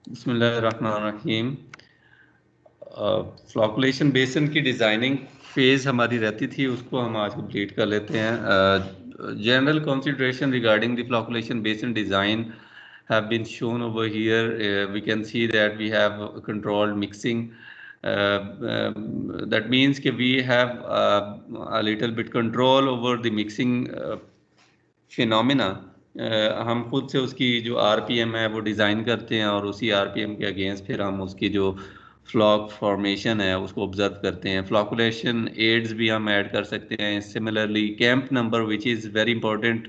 बिस्मिल्लाहिर्रहमानिर्रहीम। फ्लॉकुलेशन बेसन की डिज़ाइनिंग फेज़ हमारी रहती थी, उसको हम आज कंप्लीट कर लेते हैं। General consideration regarding the flocculation बेसन design have been shown over here. We can see that we have controlled mixing. That means that we have a little bit control over the mixing phenomena. हम खुद से उसकी जो RPM है वो design करते हैं और उसी आरपीएम के अगेंस्ट फिर हम उसकी जो फ्लॉक फॉर्मेशन है उसको ऑब्जर्व करते हैं। फ्लॉकुलेशन एड्स भी हम ऐड कर सकते हैं। Similarly Camp number which is very important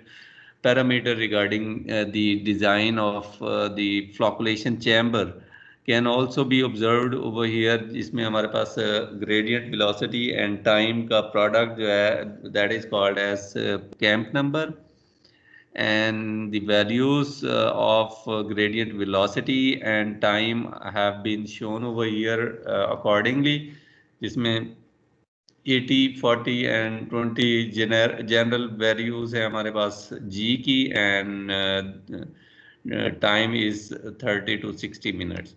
parameter regarding the design of the flocculation chamber can also be observed over here, जिसमें हमारे पास ग्रेडियंट वेलोसिटी एंड टाइम का प्रोडक्ट जो है that is called as Camp number, and the values of gradient velocity and time have been shown over here accordingly, जिसमें 80, 40 and 20 general values है हमारे पास g की, and time is 30 to 60 minutes.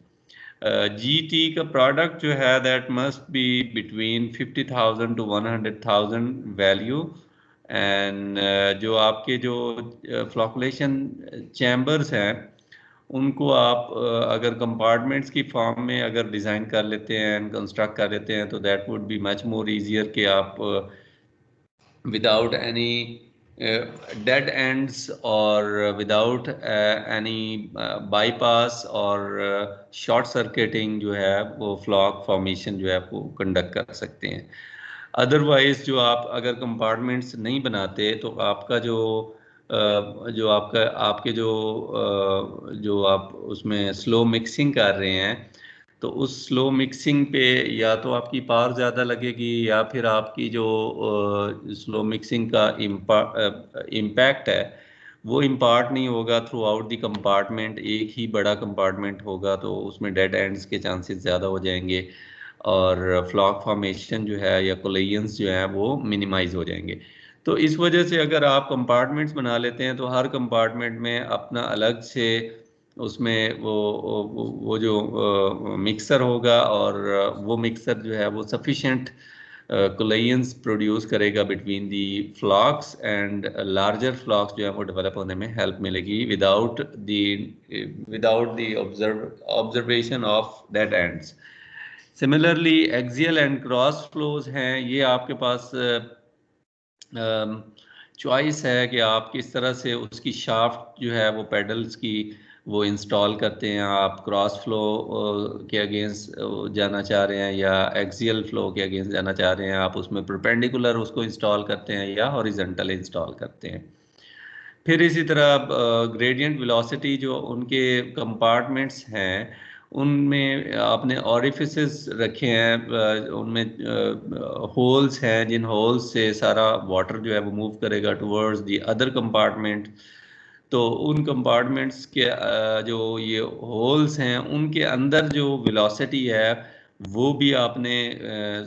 GT का product जो है that must be between 50,000 to 100,000 value. And जो आपके जो फ्लॉकुलेशन चैम्बर्स हैं उनको आप अगर कंपार्टमेंट्स की फॉर्म में अगर डिज़ाइन कर लेते हैं एंड कंस्ट्रक्ट कर लेते हैं तो that would be much more easier कि आप without any dead ends or without any bypass or short circuiting जो है वो फ्लॉक फॉर्मेशन जो है वो कंडक्ट कर सकते हैं। अदरवाइज जो आप अगर कंपार्टमेंट्स नहीं बनाते तो आपका जो आपका आपके जो आप उसमें स्लो मिक्सिंग कर रहे हैं तो उस स्लो मिक्सिंग पे या तो आपकी पावर ज़्यादा लगेगी या फिर आपकी जो स्लो मिक्सिंग का इम्पैक्ट है वो इम्पार्ट नहीं होगा थ्रू आउट द कंपार्टमेंट। एक ही बड़ा कंपार्टमेंट होगा तो उसमें डेड एंड्स के चांसेस ज़्यादा हो जाएंगे और फ्लॉक फॉर्मेशन जो है या कोलिजन्स जो है वो मिनिमाइज हो जाएंगे। तो इस वजह से अगर आप कंपार्टमेंट्स बना लेते हैं तो हर कंपार्टमेंट में अपना अलग से उसमें वो जो मिक्सर होगा और वो मिक्सर जो है वो सफिशेंट कोलिजन्स प्रोड्यूस करेगा बिटवीन दी फ्लॉक्स एंड लार्जर फ्लॉक्स जो है वो डेवलप होने में हेल्प मिलेगी without the observation of dead ends. Similarly axial and cross flows हैं, ये आपके पास चॉइस है कि आप किस तरह से उसकी शाफ्ट जो है वो पेडल्स की वो इंस्टॉल करते हैं। आप क्रॉस फ्लो के अगेंस्ट जाना चाह रहे हैं या एक्सियल फ्लो के अगेंस्ट जाना चाह रहे हैं, आप उसमें परपेंडिकुलर उसको इंस्टॉल करते हैं या हॉरिजॉन्टल इंस्टॉल करते हैं। फिर इसी तरह ग्रेडियंट वेलोसिटी जो उनके कंपार्टमेंट्स हैं उनमें आपने ऑरिफिसेस रखे हैं, उनमें होल्स हैं जिन होल्स से सारा वाटर जो है वो मूव करेगा टुवर्ड्स द अदर कंपार्टमेंट। तो उन कंपार्टमेंट्स के जो ये होल्स हैं उनके अंदर जो वेलोसिटी है वो भी आपने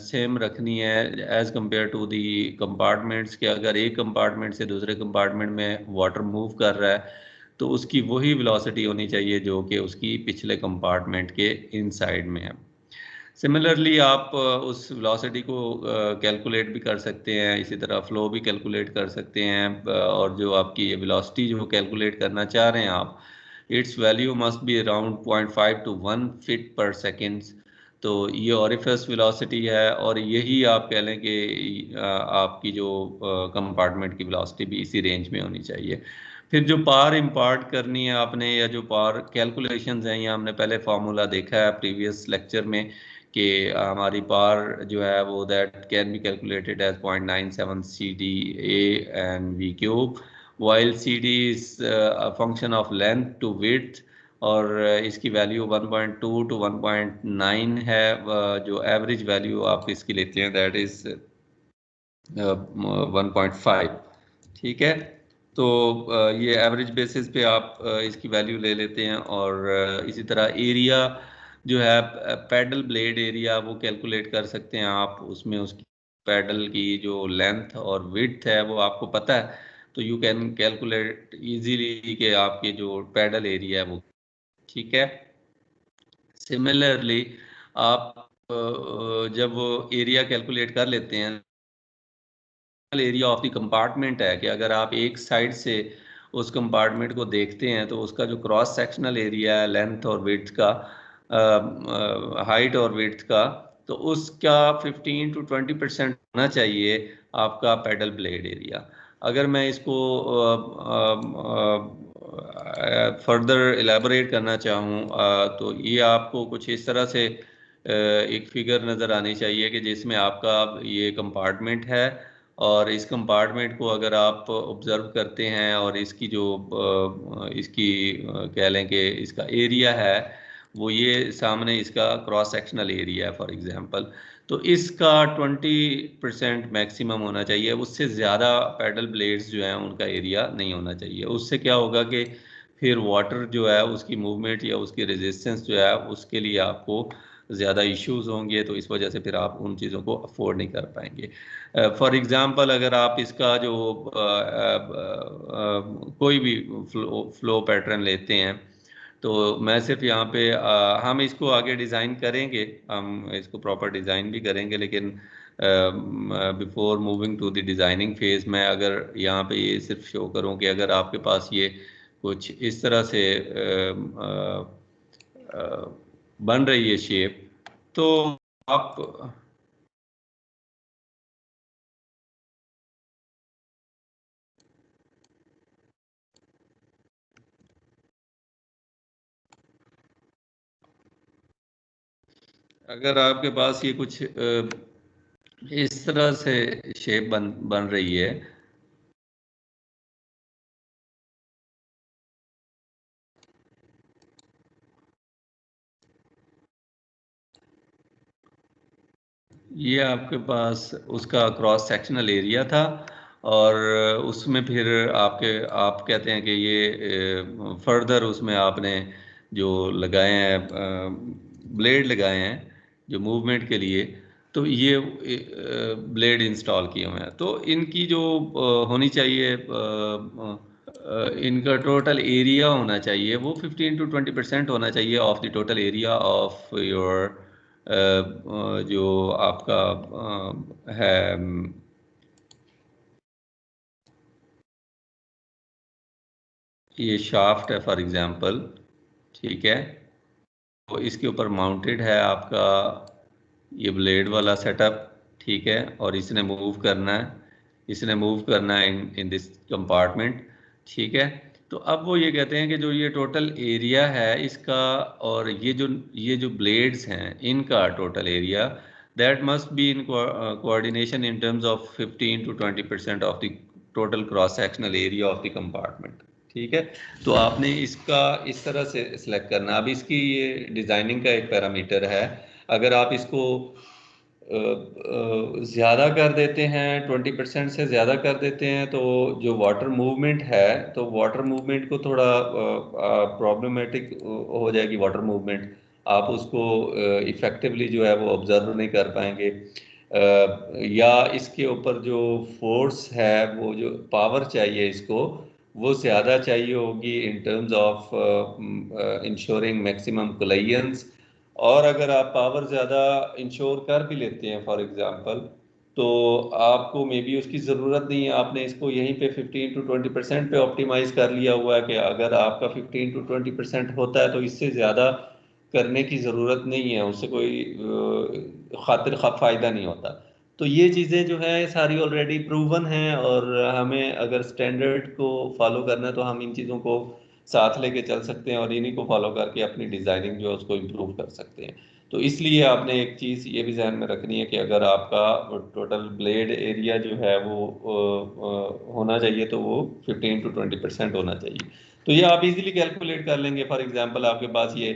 सेम रखनी है as compare to the compartments के। अगर एक कंपार्टमेंट से दूसरे कंपार्टमेंट में वाटर मूव कर रहा है तो उसकी वही वेलोसिटी होनी चाहिए जो कि उसकी पिछले कंपार्टमेंट के इनसाइड में है। सिमिलरली आप उस वेलोसिटी को कैलकुलेट भी कर सकते हैं, इसी तरह फ्लो भी कैलकुलेट कर सकते हैं। और जो आपकी ये वेलोसिटी जो कैलकुलेट करना चाह रहे हैं आप, it's value must be around 0.5 to 1 feet पर सेकेंड। तो ये ऑरिफिस वेलोसिटी है और यही आप कह लें कि आपकी जो कंपार्टमेंट की वेलोसिटी भी इसी रेंज में होनी चाहिए। फिर जो पावर इम्पार्ट करनी है आपने या जो पावर कैलकुलेशंस हैं, ये हमने पहले फार्मूला देखा है प्रीवियस लेक्चर में कि हमारी पावर जो है वो that can be calculated as 0.97 CD/A and V cube, while CD is function of length to width और इसकी वैल्यू 1.2 to 1.9 है। जो एवरेज वैल्यू आप इसकी लेते हैं दैट इज 1.5। ठीक है, तो ये एवरेज बेसिस पे आप इसकी वैल्यू ले लेते हैं। और इसी तरह एरिया जो है पैडल ब्लेड एरिया वो कैलकुलेट कर सकते हैं आप, उसमें उसकी पैडल की जो लेंथ और विड्थ है वो आपको पता है तो यू कैन कैलकुलेट इजीली कि आपके जो पैडल एरिया है वो। ठीक है, सिमिलरली आप जब वो एरिया कैलकुलेट कर लेते हैं, एरिया ऑफ द कंपार्टमेंट है कि अगर आप एक साइड से उस कंपार्टमेंट को देखते हैं तो उसका जो क्रॉस सेक्शनल एरिया है लेंथ और विड्थ का, हाइट और विड्थ का, तो उसका 15 to 20% होना चाहिए आपका पेडल ब्लेड एरिया। अगर मैं इसको फर्दर एलेबोरेट करना चाहूँ तो ये आपको कुछ इस तरह से एक फिगर नज़र आनी चाहिए कि जिसमें आपका ये कंपार्टमेंट है, और इस कंपार्टमेंट को अगर आप ऑब्जर्व करते हैं और इसकी जो इसकी कह लें कि इसका एरिया है वो ये सामने इसका क्रॉस सेक्शनल एरिया है फॉर एग्जांपल, तो इसका 20% मैक्सिमम होना चाहिए। उससे ज़्यादा पैडल ब्लेड्स जो हैं उनका एरिया नहीं होना चाहिए। उससे क्या होगा कि फिर वाटर जो है उसकी मूवमेंट या उसकी रेजिस्टेंस जो है उसके लिए आपको ज़्यादा इश्यूज होंगे, तो इस वजह से फिर आप उन चीज़ों को अफोर्ड नहीं कर पाएंगे। फॉर एग्ज़ाम्पल अगर आप इसका जो कोई भी फ्लो पैटर्न लेते हैं, तो मैं सिर्फ यहाँ पे हम इसको आगे डिज़ाइन करेंगे, हम इसको प्रॉपर डिज़ाइन भी करेंगे, लेकिन before moving to the designing phase मैं अगर यहाँ पे ये सिर्फ शो करूँ कि अगर आपके पास ये कुछ इस तरह से बन रही है शेप, तो आप अगर आपके पास ये कुछ इस तरह से शेप बन बन रही है, ये आपके पास उसका क्रॉस सेक्शनल एरिया था, और उसमें फिर आपके आप कहते हैं कि ये फर्दर उसमें आपने जो लगाए हैं ब्लेड लगाए हैं जो मूवमेंट के लिए, तो ये ब्लेड इंस्टॉल किए हुए हैं, तो इनकी जो होनी चाहिए इनका टोटल एरिया होना चाहिए वो 15 to 20% होना चाहिए of the total area of your जो आपका है ये शाफ्ट है फॉर एग्जांपल, ठीक है, तो इसके ऊपर माउंटेड है आपका ये ब्लेड वाला सेटअप, ठीक है, और इसने मूव करना है, इसने मूव करना है इन दिस कंपार्टमेंट, ठीक है। तो अब वो ये कहते हैं कि जो ये टोटल एरिया है इसका, और ये जो ब्लेड्स हैं इनका total area, that must be in coordination in terms of 15 to 20% of the total cross sectional area of the compartment, ठीक है। तो आपने इसका इस तरह से सिलेक्ट करना। अब इसकी ये डिज़ाइनिंग का एक पैरामीटर है, अगर आप इसको ज़्यादा कर देते हैं, 20% से ज़्यादा कर देते हैं, तो जो वाटर मूवमेंट है, तो वाटर मूवमेंट को थोड़ा प्रॉब्लमेटिक हो जाएगी वाटर मूवमेंट, आप उसको इफ़ेक्टिवली जो है वो ऑब्जर्व नहीं कर पाएंगे, या इसके ऊपर जो फोर्स है वो जो पावर चाहिए इसको वो ज़्यादा चाहिए होगी in terms of ensuring maximum coalescence. और अगर आप पावर ज़्यादा इंश्योर कर भी लेते हैं फॉर एग्जांपल, तो आपको मे बी उसकी ज़रूरत नहीं है, आपने इसको यहीं पे 15 to 20% पे ऑप्टिमाइज़ कर लिया हुआ है कि अगर आपका 15 to 20% होता है तो इससे ज़्यादा करने की ज़रूरत नहीं है, उससे कोई खातिर खा फ़ायदा नहीं होता। तो ये चीज़ें जो है सारी ऑलरेडी प्रूवन हैं, और हमें अगर स्टैंडर्ड को फॉलो करना है तो हम इन चीज़ों को साथ लेके चल सकते हैं और इन्हीं को फॉलो करके अपनी डिज़ाइनिंग जो है उसको इम्प्रूव कर सकते हैं। तो इसलिए आपने एक चीज़ ये भी ध्यान में रखनी है कि अगर आपका टोटल ब्लेड एरिया जो है वो होना चाहिए तो वो 15 to 20% होना चाहिए। तो ये आप इजीली कैलकुलेट कर लेंगे। फॉर एग्जांपल आपके पास ये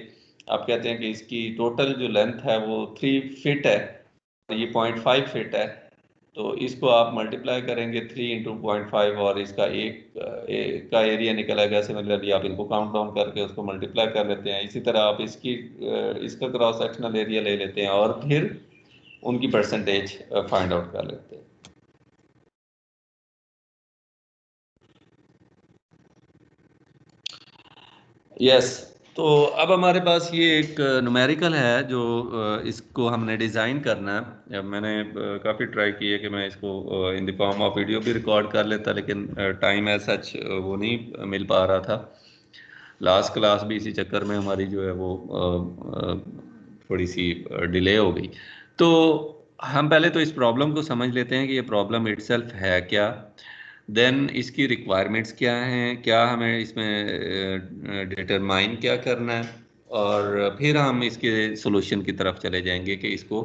आप कहते हैं कि इसकी टोटल जो लेंथ है वो 3 फीट है, ये 0.5 फीट है, तो इसको आप मल्टीप्लाई करेंगे 3 into 0.5 और इसका एक का एरिया निकलेगा। सिमिलरली आप इनको काउंट डाउन करके उसको मल्टीप्लाई कर लेते हैं। इसी तरह आप इसका क्रॉस सेक्शनल एरिया ले लेते हैं और फिर उनकी परसेंटेज फाइंड आउट कर लेते हैं। यस, तो अब हमारे पास ये एक न्यूमेरिकल है जो इसको हमने डिज़ाइन करना है। मैंने काफ़ी ट्राई की है कि मैं इसको in the form of video भी रिकॉर्ड कर लेता, लेकिन टाइम एज सच वो नहीं मिल पा रहा था। लास्ट क्लास भी इसी चक्कर में हमारी जो है वो थोड़ी सी डिले हो गई। तो हम पहले तो इस प्रॉब्लम को समझ लेते हैं कि ये प्रॉब्लम इटसेल्फ है क्या, देन इसकी रिक्वायरमेंट्स क्या हैं, क्या हमें इसमें डिटरमाइन क्या करना है, और फिर हम इसके सॉल्यूशन की तरफ चले जाएंगे कि इसको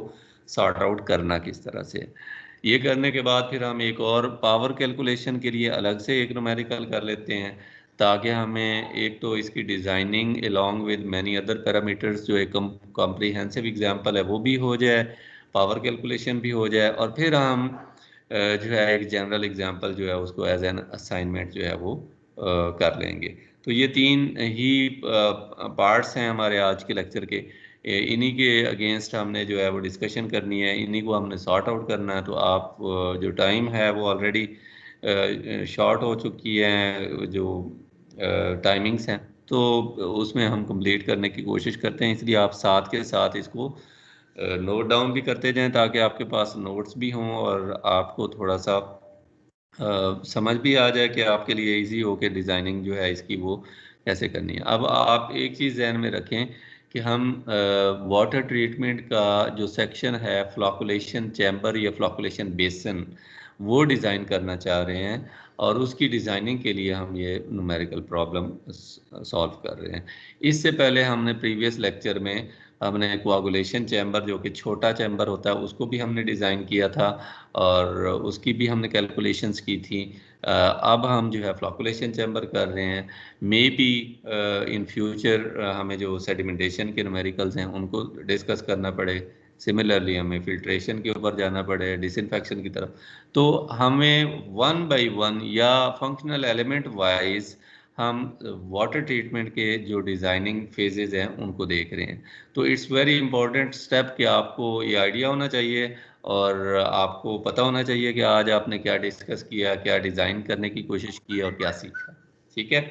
सॉर्ट आउट करना किस तरह से। ये करने के बाद फिर हम एक और पावर कैलकुलेशन के लिए अलग से एक न्यूमेरिकल कर लेते हैं, ताकि हमें एक तो इसकी designing along with many other parameters जो एक कॉम्प्रिहेंसिव एग्जांपल है वो भी हो जाए, पावर कैलकुलेशन भी हो जाए, और फिर हम जो है एक जनरल एग्जांपल जो है उसको एज एन असाइनमेंट जो है वो कर लेंगे। तो ये तीन ही पार्ट्स हैं हमारे आज के लेक्चर के। इन्हीं के अगेंस्ट हमने जो है वो डिस्कशन करनी है, इन्हीं को हमने सॉर्ट आउट करना है। तो आप जो टाइम है वो ऑलरेडी शॉर्ट हो चुकी है, जो टाइमिंग्स हैं, तो उसमें हम कंप्लीट करने की कोशिश करते हैं। इसलिए आप साथ के साथ इसको नोट डाउन भी करते जाएं, ताकि आपके पास नोट्स भी हों और आपको थोड़ा सा समझ भी आ जाए कि आपके लिए इजी हो कि डिज़ाइनिंग जो है इसकी वो कैसे करनी है। अब आप एक चीज़ ध्यान में रखें कि हम वाटर ट्रीटमेंट का जो सेक्शन है फ्लॉकुलेशन चैम्बर या फ्लॉकुलेशन बेसन वो डिज़ाइन करना चाह रहे हैं, और उसकी डिज़ाइनिंग के लिए हम ये न्यूमेरिकल प्रॉब्लम सॉल्व कर रहे हैं। इससे पहले हमने प्रीवियस लेक्चर में हमने कोआगुलेशन चैम्बर जो कि छोटा चैम्बर होता है उसको भी हमने डिज़ाइन किया था, और उसकी भी हमने कैलकुलेशंस की थी। अब हम जो है फ्लॉकुलेशन चैम्बर कर रहे हैं। मे बी इन फ्यूचर हमें जो सेडिमेंटेशन के न्यूमेरिकल्स हैं उनको डिस्कस करना पड़े, सिमिलरली हमें फिल्ट्रेशन के ऊपर जाना पड़े, डिसइंफेक्शन की तरफ। तो हमें वन बाय वन या फंक्शनल एलिमेंट वाइज हम वाटर ट्रीटमेंट के जो डिज़ाइनिंग फेजेस हैं उनको देख रहे हैं। तो इट्स वेरी इंपॉर्टेंट स्टेप कि आपको ये आइडिया होना चाहिए और आपको पता होना चाहिए कि आज आपने क्या डिस्कस किया, क्या डिज़ाइन करने की कोशिश की और क्या सीखा। ठीक है।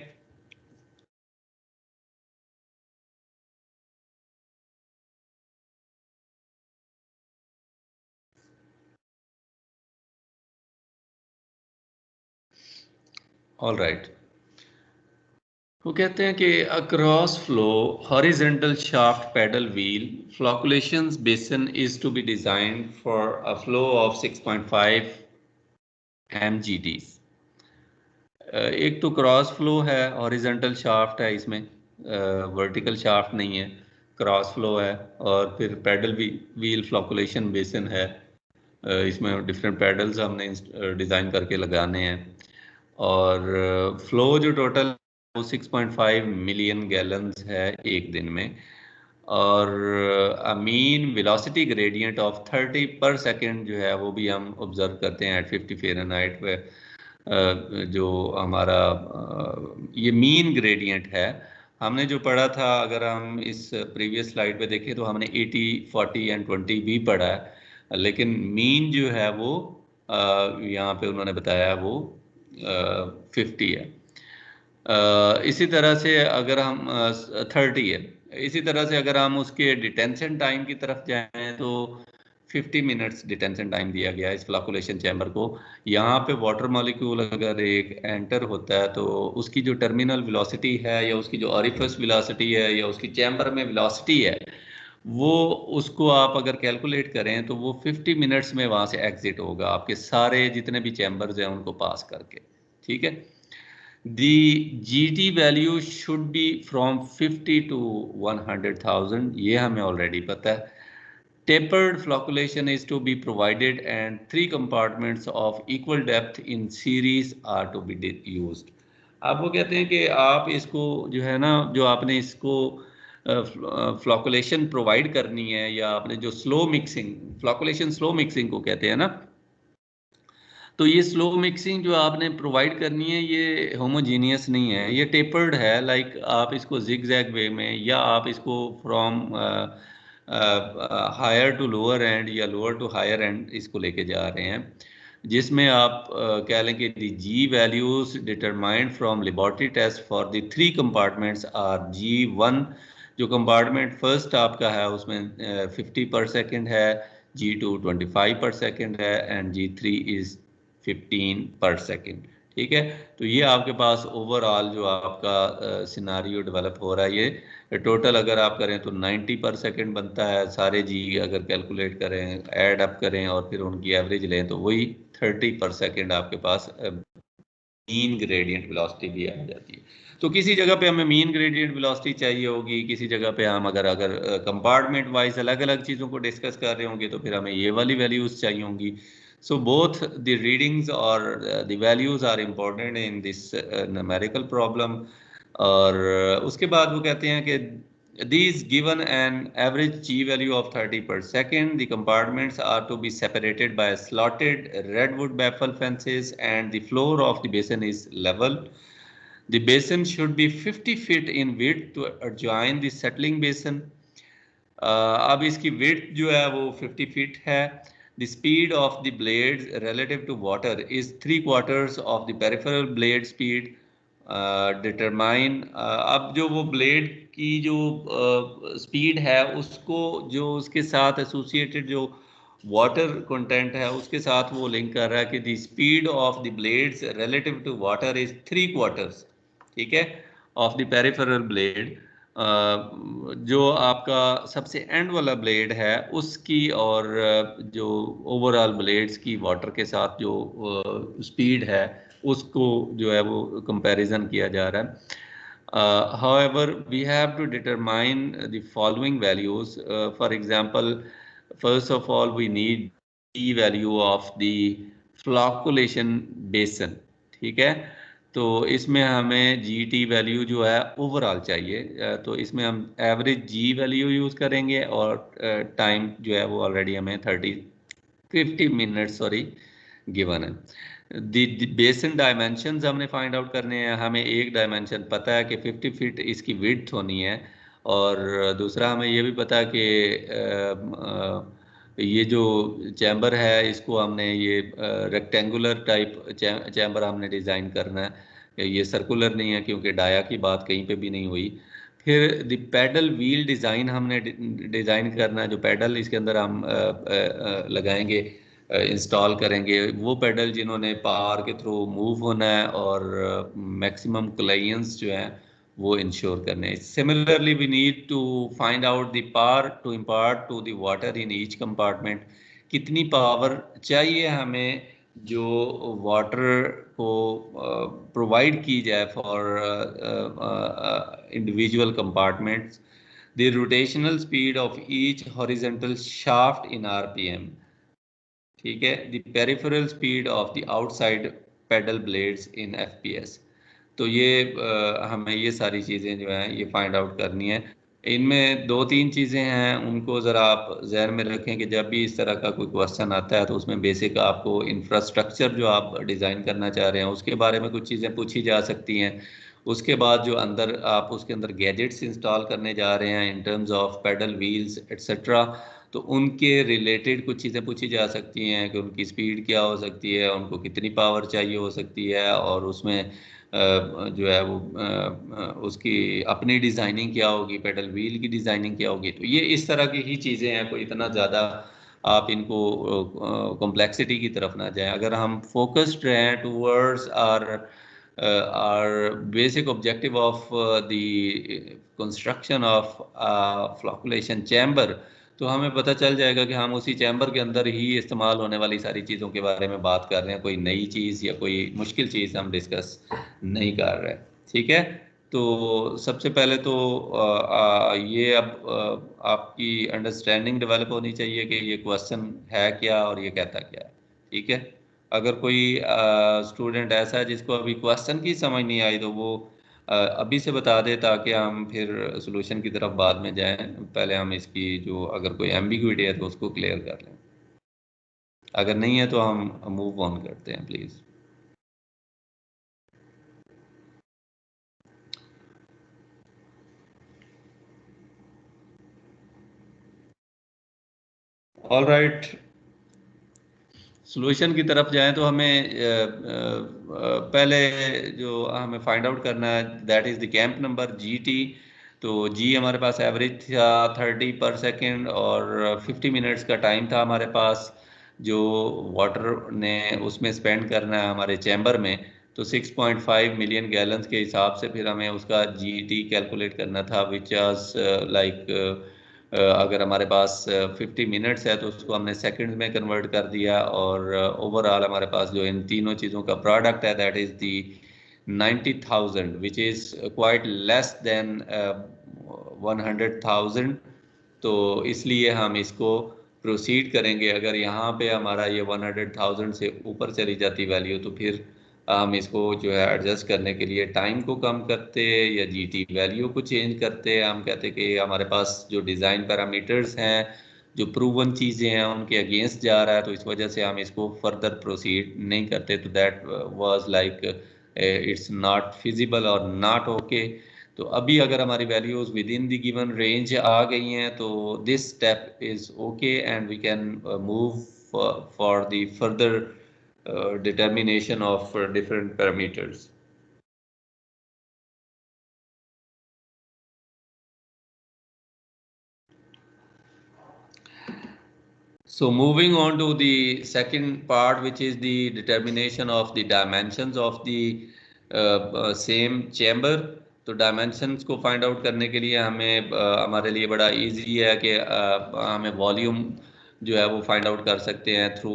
All right. वो कहते हैं कि across flow horizontal shaft paddle wheel flocculations basin is to be designed for a flow of 6.5 mgd। एक तो क्रॉस फ्लो है, हॉरिजेंटल शाफ्ट है, इसमें वर्टिकल शाफ्ट नहीं है, क्रॉस फ्लो है। और फिर पैडल व्हील फ्लॉकुलेशन बेसन है, इसमें डिफरेंट पैडल्स हमने डिज़ाइन करके लगाने हैं। और फ्लो जो टोटल 6.5 मिलियन गैलन्स है एक दिन में, और मीन वेलोसिटी ग्रेडियंट ऑफ 30 पर सेकेंड जो है वो भी हम ऑब्जर्व करते हैं एट 50 फ़ारेनहाइट पे। जो हमारा ये मीन ग्रेडियंट है, हमने जो पढ़ा था, अगर हम इस प्रीवियस स्लाइड पे देखें तो हमने 80 40 एंड 20 भी पढ़ा है, लेकिन मीन जो है वो यहाँ पे उन्होंने बताया वो 50 है। इसी तरह से अगर हम 30 है, इसी तरह से अगर हम उसके डिटेंशन टाइम की तरफ जाएं तो 50 मिनट्स डिटेंशन टाइम दिया गया है इस फ्लॉकुलेशन चैम्बर को। यहाँ पे वाटर मॉलिक्यूल अगर एक एंटर होता है तो उसकी जो टर्मिनल वेलोसिटी है या उसकी जो ऑरिफिस वेलोसिटी है या उसकी चैम्बर में वेलोसिटी है, वो उसको आप अगर कैलकुलेट करें तो वो 50 मिनट्स में वहाँ से एग्जिट होगा, आपके सारे जितने भी चैम्बर्स हैं उनको पास करके। ठीक है। The GT value should be from 50 to 100,000, ये हमें ऑलरेडी पता है। Tapered flocculation is to be provided and 3 compartments of equal depth in series are to be used। आप वो कहते हैं कि आप इसको जो है ना, जो आपने इसको फ्लॉकुलेशन प्रोवाइड करनी है, या आपने जो slow mixing, flocculation slow mixing को कहते हैं ना, तो ये स्लो मिक्सिंग जो आपने प्रोवाइड करनी है ये होमोजीनियस नहीं है, ये टेपर्ड है। लाइक आप इसको जिग जैग वे में, या आप इसको from higher to lower end या लोअर टू हायर एंड इसको लेके जा रहे हैं। जिसमें आप कह लें कि the G values determined from laboratory test for the 3 compartments are G1, जो कंपार्टमेंट फर्स्ट आपका है उसमें 50/सेकंड है, G2 25/सेकंड है एंड G3 इज 15/सेकंड। ठीक है, तो ये आपके पास ओवरऑल जो आपका सिनारियो डेवलप हो रहा है, ये टोटल अगर आप करें तो 90/सेकंड बनता है। सारे जी अगर कैलकुलेट करें, ऐड अप करें और फिर उनकी एवरेज लें तो वही 30/सेकंड आपके पास मीन ग्रेडियंट वेलोसिटी भी आ जाती है। तो किसी जगह पे हमें मीन ग्रेडियंट वेलोसिटी चाहिए होगी, किसी जगह पे हम अगर अगर कंपार्टमेंट वाइज अलग अलग चीज़ों को डिस्कस कर रहे होंगे तो फिर हमें ये वाली वैल्यूज चाहिए होंगी। सो बोथ द रीडिंग्स और the values are important in this numerical problem. और उसके बाद वो कहते हैं कि these given an average G value of 30/second, the compartments are to be separated by slotted redwood baffle fences and the floor of the basin is level. The basin should be 50 feet in width to adjoin the settling basin. अब इसकी width जो है वो 50 feet है. The speed of the blades relative to water is 3/4 of the peripheral blade speed. Determine अब जो वो blade की जो स्पीड है उसको जो उसके साथ एसोसिएटेड जो वाटर कंटेंट है उसके साथ वो लिंक कर रहा है कि the speed of the blades relative to water is 3/4, ठीक है, ऑफ द पेरिफेरल ब्लेड। जो आपका सबसे एंड वाला ब्लेड है उसकी और जो ओवरऑल ब्लेड्स की वाटर के साथ जो स्पीड है उसको जो है वो कंपैरिजन किया जा रहा है। However, we have to determine the following values. For example, first of all, we need P value of the flocculation basin, ठीक है। तो इसमें हमें जी टी वैल्यू जो है ओवरऑल चाहिए, तो इसमें हम एवरेज जी वैल्यू यूज़ करेंगे और टाइम जो है वो ऑलरेडी हमें 50 मिनट सॉरी गिवन है। दी बेसिन डायमेंशंस हमने फाइंड आउट करने हैं। हमें एक डायमेंशन पता है कि 50 फीट इसकी विड्थ होनी है और दूसरा हमें ये भी पता है कि ये जो चैम्बर है इसको हमने ये रेक्टेंगुलर टाइप चैम्बर हमने डिज़ाइन करना है, ये सर्कुलर नहीं है क्योंकि डाया की बात कहीं पे भी नहीं हुई। फिर द पैडल व्हील डिज़ाइन हमने डिज़ाइन करना है, जो पैडल इसके अंदर हम लगाएंगे, इंस्टॉल करेंगे, वो पैडल जिन्होंने पावर के थ्रू मूव होना है और मैक्सिमम क्लाइंस जो हैं वो इंश्योर करने हैं। Similarly we need to find out the power to impart to the water in each compartment. कितनी पावर चाहिए हमें जो वाटर को प्रोवाइड की जाए for individual compartments. The rotational speed of each horizontal shaft in RPM, ठीक है, the peripheral speed of the outside paddle blades in FPS. तो ये हमें ये सारी चीज़ें जो हैं ये फाइंड आउट करनी है। इनमें दो तीन चीज़ें हैं उनको ज़रा आप जहन में रखें कि जब भी इस तरह का कोई क्वेश्चन आता है तो उसमें बेसिक आपको इंफ्रास्ट्रक्चर जो आप डिज़ाइन करना चाह रहे हैं उसके बारे में कुछ चीज़ें पूछी जा सकती हैं। उसके बाद जो अंदर आप उसके अंदर गैजेट्स इंस्टॉल करने जा रहे हैं in terms of pedal wheels etcetera, तो उनके रिलेटेड कुछ चीज़ें पूछी जा सकती हैं कि उनकी स्पीड क्या हो सकती है, उनको कितनी पावर चाहिए हो सकती है और उसमें जो है वो उसकी अपनी डिज़ाइनिंग क्या होगी, पेडल व्हील की डिज़ाइनिंग क्या होगी। तो ये इस तरह की ही चीज़ें हैं, कोई इतना ज़्यादा आप इनको कॉम्प्लेक्सिटी की तरफ ना जाएं। अगर हम फोकस्ड रहें towards our basic objective of the construction of flocculation chamber, तो हमें पता चल जाएगा कि हम उसी चैम्बर के अंदर ही इस्तेमाल होने वाली सारी चीज़ों के बारे में बात कर रहे हैं, कोई नई चीज़ या कोई मुश्किल चीज़ हम डिस्कस नहीं कर रहे। ठीक है, तो सबसे पहले तो ये अब आपकी अंडरस्टैंडिंग डेवलप होनी चाहिए कि ये क्वेश्चन है क्या और ये कहता क्या है। ठीक है, अगर कोई स्टूडेंट ऐसा है जिसको अभी क्वेश्चन की समझ नहीं आई तो वो अभी से बता दे ताकि हम फिर सॉल्यूशन की तरफ बाद में जाएं। पहले हम इसकी जो अगर कोई एम्बिग्विटी है तो उसको क्लियर कर लें, अगर नहीं है तो हम मूव ऑन करते हैं प्लीज़। ऑल राइट, सॉल्यूशन की तरफ जाएं तो हमें पहले जो हमें फाइंड आउट करना है that is the camp number GT। तो जी हमारे पास एवरेज था 30 पर सेकेंड और 50 मिनट्स का टाइम था हमारे पास जो वाटर ने उसमें स्पेंड करना है हमारे चैम्बर में। तो 6.5 मिलियन गैलन्स के हिसाब से फिर हमें उसका GT कैलकुलेट करना था विच वाज लाइक अगर हमारे पास 50 मिनट्स है तो उसको हमने सेकंड्स में कन्वर्ट कर दिया और ओवरऑल हमारे पास जो इन तीनों चीज़ों का प्रोडक्ट है that is the 90,000 which is quite less than 100,000। तो इसलिए हम इसको प्रोसीड करेंगे। अगर यहाँ पे हमारा ये 100,000 से ऊपर चली जाती वैल्यू तो फिर हम इसको जो है एडजस्ट करने के लिए टाइम को कम करते या GT वैल्यू को चेंज करते। हम कहते कि हमारे पास जो डिज़ाइन पैरामीटर्स हैं जो प्रूवन चीज़ें हैं उनके अगेंस्ट जा रहा है तो इस वजह से हम इसको फर्दर प्रोसीड नहीं करते। तो that was like it's not feasible और नॉट ओके। तो अभी अगर हमारी values within the given range आ गई हैं तो this step is okay and we can move for the further determination of different parameters. So moving on to the second part, which is the determination of the dimensions of the same chamber. तो dimensions को find out करने के लिए हमें हमारे लिए बड़ा easy है कि हमें वॉल्यूम जो है वो फाइंड आउट कर सकते हैं through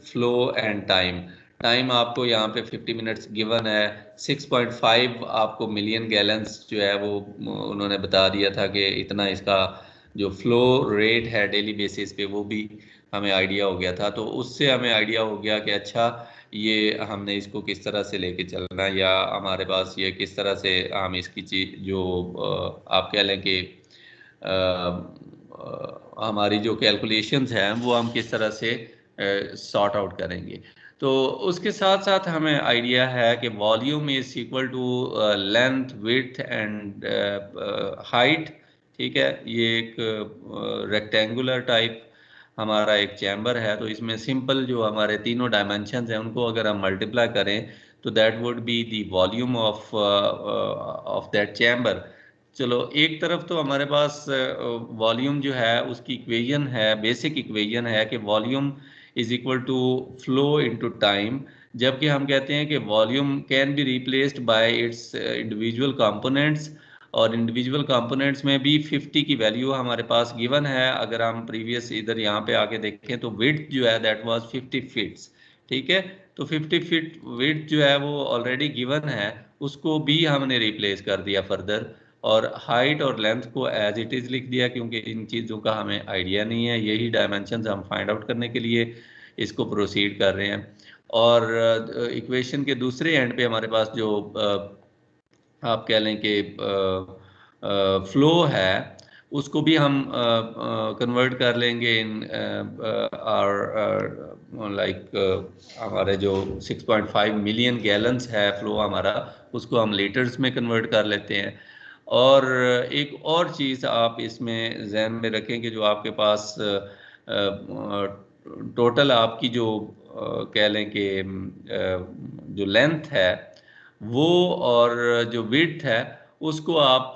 flow and time. Time आपको यहाँ पे 50 मिनट्स गिवन है। 6.5 आपको मिलियन गैलन्स जो है वो उन्होंने बता दिया था कि इतना इसका जो फ्लो रेट है डेली बेसिस पे वो भी हमें आइडिया हो गया था। तो उससे हमें आइडिया हो गया कि अच्छा ये हमने इसको किस तरह से लेके चलना है या हमारे पास ये किस तरह से हम इसकी चीज जो आप कह लें कि हमारी जो कैलकुलेशंस हैं वो हम किस तरह से सॉर्ट आउट करेंगे। तो उसके साथ साथ हमें आइडिया है कि volume is equal to length width and height. ठीक है, ये एक रेक्टेंगुलर टाइप हमारा एक चैम्बर है। तो इसमें सिंपल जो हमारे तीनों डायमेंशंस हैं उनको अगर हम मल्टीप्लाई करें तो that would be the volume of that chamber. चलो एक तरफ तो हमारे पास वॉल्यूम जो है उसकी इक्वेशन है, बेसिक इक्वेशन है कि volume is equal to flow into time. जबकि हम कहते हैं कि volume can be replaced by its individual components और इंडिविजुअल कंपोनेंट्स में भी 50 की वैल्यू हमारे पास गिवन है। अगर हम प्रीवियस इधर यहाँ पे आके देखें तो विड्थ जो है दैट वाज 50 फीट्स। ठीक है, तो 50 फीट विड्थ जो है वो ऑलरेडी गिवन है, उसको भी हमने रिप्लेस कर दिया फर्दर और हाइट और लेंथ को एज इट इज़ लिख दिया क्योंकि इन चीज़ों का हमें आइडिया नहीं है। यही डायमेंशंस हम फाइंड आउट करने के लिए इसको प्रोसीड कर रहे हैं। और इक्वेशन के दूसरे एंड पे हमारे पास जो आप कह लें कि फ्लो है उसको भी हम कन्वर्ट कर लेंगे इन और लाइक हमारे जो 6.5 मिलियन गैलन्स है फ्लो हमारा, उसको हम लीटर्स में कन्वर्ट कर लेते हैं। और एक और चीज़ आप इसमें जहन में रखें कि जो आपके पास टोटल आपकी जो कह लें कि जो लेंथ है वो और जो विड्थ है उसको आप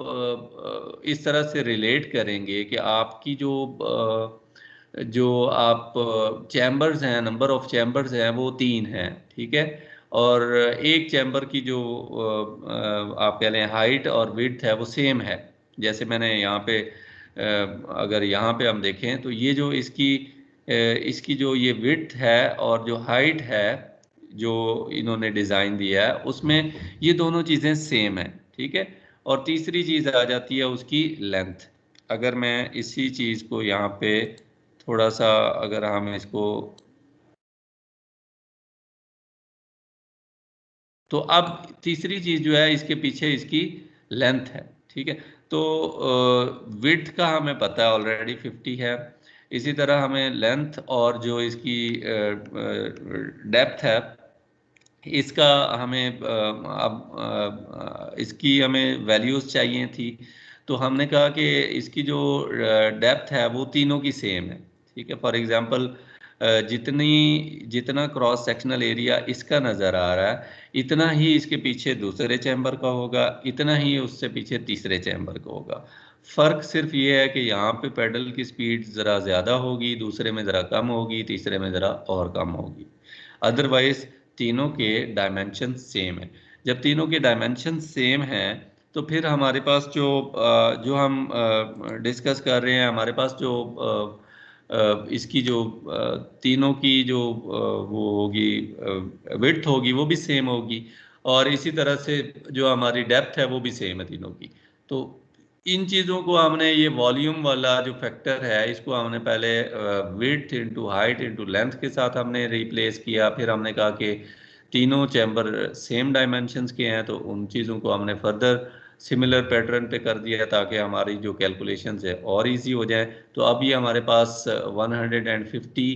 इस तरह से रिलेट करेंगे कि आपकी जो आप चैम्बर्स हैं, नंबर ऑफ चैम्बर्स हैं वो 3 हैं। ठीक है, और एक चैम्बर की जो आप कह लें हाइट और विड्थ है वो सेम है। जैसे मैंने यहाँ पे अगर यहाँ पे हम देखें तो ये जो इसकी जो ये विड्थ है और जो हाइट है जो इन्होंने डिज़ाइन दिया है उसमें ये दोनों चीज़ें सेम है। ठीक है, और तीसरी चीज़ आ जाती है उसकी लेंथ। अगर मैं इसी चीज़ को यहाँ पे थोड़ा सा अगर हम इसको तो अब तीसरी चीज़ जो है इसके पीछे इसकी लेंथ है। ठीक है, तो विड्थ का हमें पता है ऑलरेडी 50 है। इसी तरह हमें लेंथ और जो इसकी डेप्थ है इसका हमें अब इसकी हमें वैल्यूज़ चाहिए थी। तो हमने कहा कि इसकी जो डेप्थ है वो तीनों की सेम है। ठीक है, फॉर एग्जांपल जितना क्रॉस सेक्शनल एरिया इसका नज़र आ रहा है, इतना ही इसके पीछे दूसरे चैम्बर का होगा, इतना ही उससे पीछे तीसरे चैम्बर का होगा। फ़र्क सिर्फ ये है कि यहाँ पे पेडल की स्पीड ज़रा ज़्यादा होगी, दूसरे में ज़रा कम होगी, तीसरे में ज़रा और कम होगी। अदरवाइज तीनों के डायमेंशन सेम है। जब तीनों के डायमेंशन सेम हैं तो फिर हमारे पास जो हम डिस्कस कर रहे हैं, हमारे पास जो इसकी जो तीनों की जो वो होगी, विड्थ होगी, वो भी सेम होगी। और इसी तरह से जो हमारी डेप्थ है वो भी सेम है तीनों की। तो इन चीज़ों को हमने, ये वॉल्यूम वाला जो फैक्टर है, इसको हमने पहले width into height into length के साथ हमने रिप्लेस किया। फिर हमने कहा कि तीनों चैम्बर सेम डायमेंशंस के हैं, तो उन चीज़ों को हमने फर्दर सिमिलर पैटर्न पे कर दिया ताकि हमारी जो कैलकुलेशंस है और इजी हो जाए। तो अभी हमारे पास 150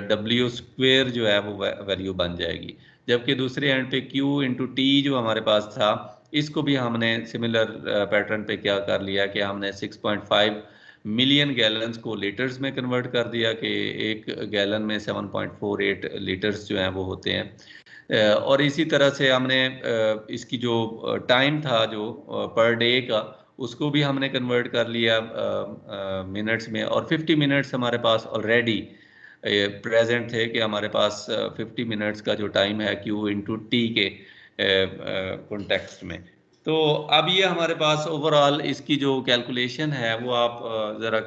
डब्ल्यू स्क्वेयर जो है वो वैल्यू बन जाएगी। जबकि दूसरे एंड पे क्यू इंटू टी जो हमारे पास था, इसको भी हमने सिमिलर पैटर्न पे क्या कर लिया कि हमने 6.5 मिलियन गैलन्स को लीटर्स में कन्वर्ट कर दिया कि एक गैलन में 7.48 लीटर्स जो हैं वो होते हैं। और इसी तरह से हमने इसकी जो टाइम था जो पर डे का, उसको भी हमने कन्वर्ट कर लिया मिनट्स में। और 50 मिनट्स हमारे पास ऑलरेडी प्रेजेंट थे कि हमारे पास 50 मिनट्स का जो टाइम है क्यू इंटू टी के कॉन्टेक्स्ट में। तो अब ये हमारे पास ओवरऑल इसकी जो कैलकुलेशन है वो आप ज़रा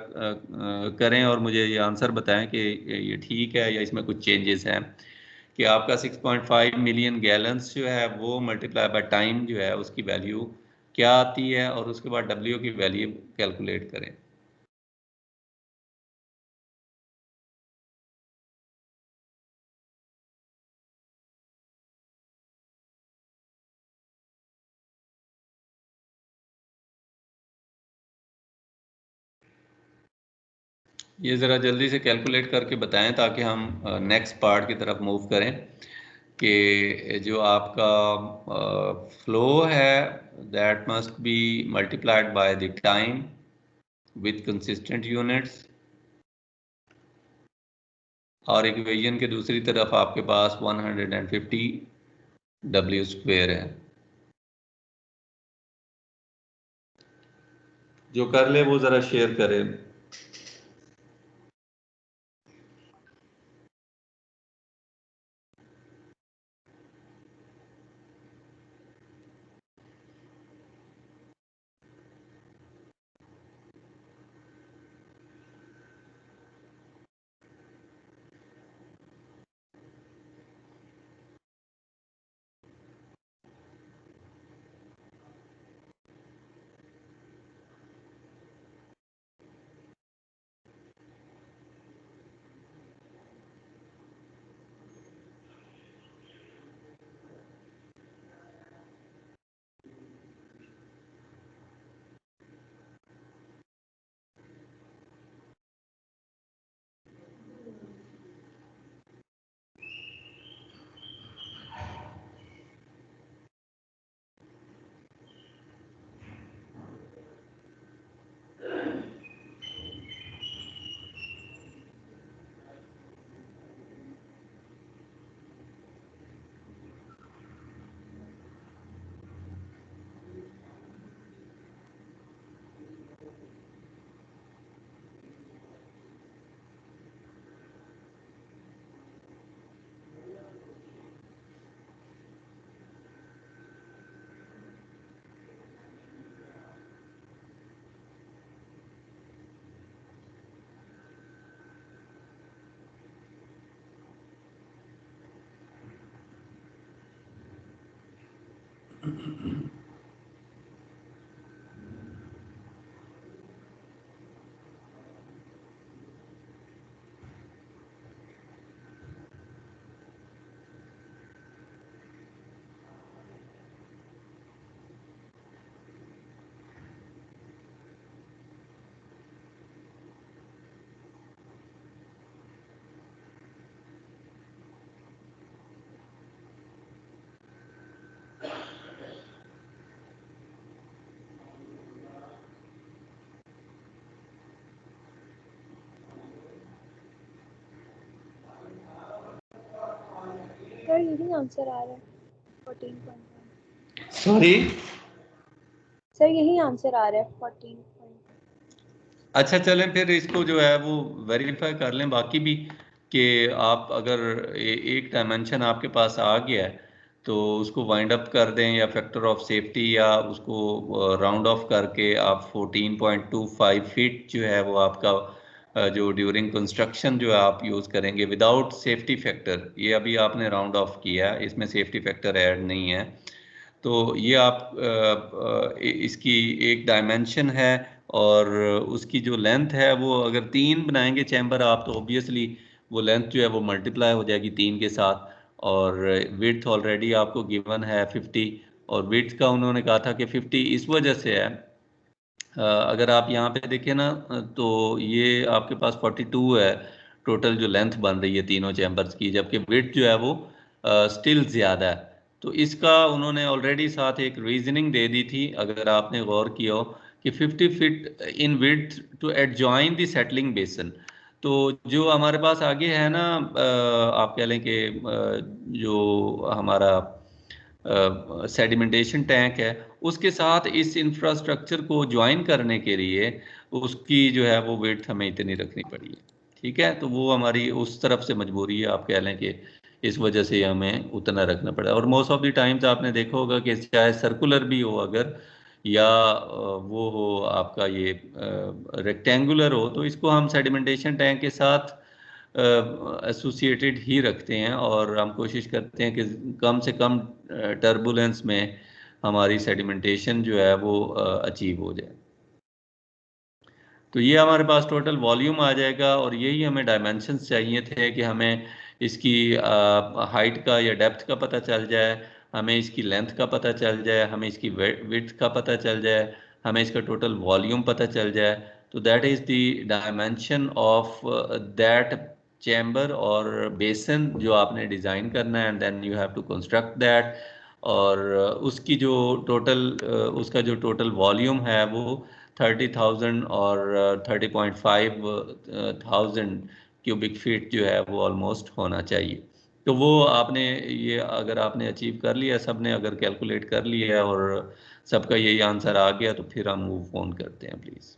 करें और मुझे ये आंसर बताएं कि ये ठीक है या इसमें कुछ चेंजेस हैं। कि आपका 6.5 मिलियन गैलन्स जो है वो मल्टीप्लाई बाय टाइम जो है उसकी वैल्यू क्या आती है, और उसके बाद डब्ल्यू की वैल्यू कैलकुलेट करें। ये ज़रा जल्दी से कैलकुलेट करके बताएं ताकि हम नेक्स्ट पार्ट की तरफ मूव करें। कि जो आपका फ्लो है, that must be multiplied by the time with consistent units. और इक्वेशन के दूसरी तरफ आपके पास 150 डब्ल्यू स्क्वेयर है। जो कर ले वो ज़रा शेयर करे। सर यही आंसर आ रहा है 14.1। सॉरी सर यही आंसर आ रहा है 14.1। अच्छा चलें फिर इसको जो है वो वेरीफाई कर लें बाकी भी कि आप अगर एक डायमेंशन आपके पास आ गया है तो उसको वाइंड अप कर दें या फैक्टर ऑफ सेफ्टी या उसको राउंड ऑफ करके आप 14.25 फीट जो है वो आपका जो ड्यूरिंग कंस्ट्रक्शन जो है आप यूज़ करेंगे विदाउट सेफ्टी फैक्टर। ये अभी आपने राउंड ऑफ किया है, इसमें सेफ्टी फैक्टर ऐड नहीं है। तो ये आप इसकी एक डायमेंशन है और उसकी जो लेंथ है वो अगर 3 बनाएंगे चैम्बर आप तो ऑब्वियसली वो लेंथ जो है वो मल्टीप्लाई हो जाएगी 3 के साथ। और विड्थ ऑलरेडी आपको गिवन है 50 और विड्थ का उन्होंने कहा था कि 50 इस वजह से है अगर आप यहाँ पे देखें ना तो ये आपके पास 42 है टोटल जो लेंथ बन रही है तीनों चैम्बर्स की, जबकि विड्थ जो है वो स्टिल ज़्यादा है। तो इसका उन्होंने ऑलरेडी साथ एक रीजनिंग दे दी थी अगर आपने गौर किया हो कि 50 feet in width to adjoin the settling basin. तो जो हमारे पास आगे है ना आप कह लें कि जो हमारा सेडिमेंटेशन टैंक है उसके साथ इस इंफ्रास्ट्रक्चर को ज्वाइन करने के लिए उसकी जो है वो वेट हमें इतनी रखनी पड़ी है। ठीक है, तो वो हमारी उस तरफ से मजबूरी है आप कह लें कि इस वजह से हमें उतना रखना पड़ा। और मोस्ट ऑफ द टाइम्स आपने देखा होगा कि चाहे सर्कुलर भी हो अगर या वो हो आपका ये रेक्टेंगुलर हो तो इसको हम सेडिमेंटेशन टैंक के साथ एसोसिएटेड ही रखते हैं और हम कोशिश करते हैं कि कम से कम टर्बुलेंस में हमारी सेडिमेंटेशन जो है वो अचीव हो जाए। तो ये हमारे पास टोटल वॉल्यूम आ जाएगा और यही हमें डायमेंशंस चाहिए थे कि हमें इसकी हाइट का या डेप्थ का पता चल जाए, हमें इसकी लेंथ का पता चल जाए, हमें इसकी विड्थ का पता चल जाए, हमें इसका टोटल वॉल्यूम पता चल जाए। तो that is the dimension of that chamber और बेसन जो आपने डिज़ाइन करना है and then you have to construct that. और उसका जो टोटल वॉल्यूम है वो 30,000 और 30.5 थाउजेंड क्यूबिक फीट जो है वो ऑलमोस्ट होना चाहिए। तो वो आपने ये अगर आपने अचीव कर लिया, सब ने अगर कैलकुलेट कर लिया है और सबका यही आंसर आ गया तो फिर हम मूव ऑन करते हैं प्लीज़।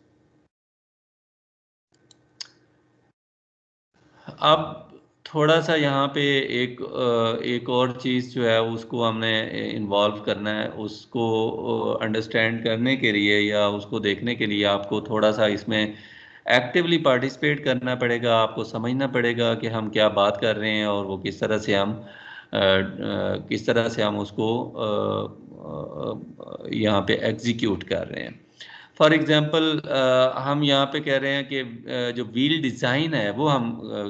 अब थोड़ा सा यहाँ पे एक और चीज़ जो है उसको हमने इन्वॉल्व करना है, उसको अंडरस्टैंड करने के लिए या उसको देखने के लिए आपको थोड़ा सा इसमें एक्टिवली पार्टिसिपेट करना पड़ेगा। आपको समझना पड़ेगा कि हम क्या बात कर रहे हैं और वो किस तरह से हम उसको यहाँ पे एग्जीक्यूट कर रहे हैं। फॉर एग्जांपल हम यहाँ पे कह रहे हैं कि जो व्हील डिज़ाइन है वो हम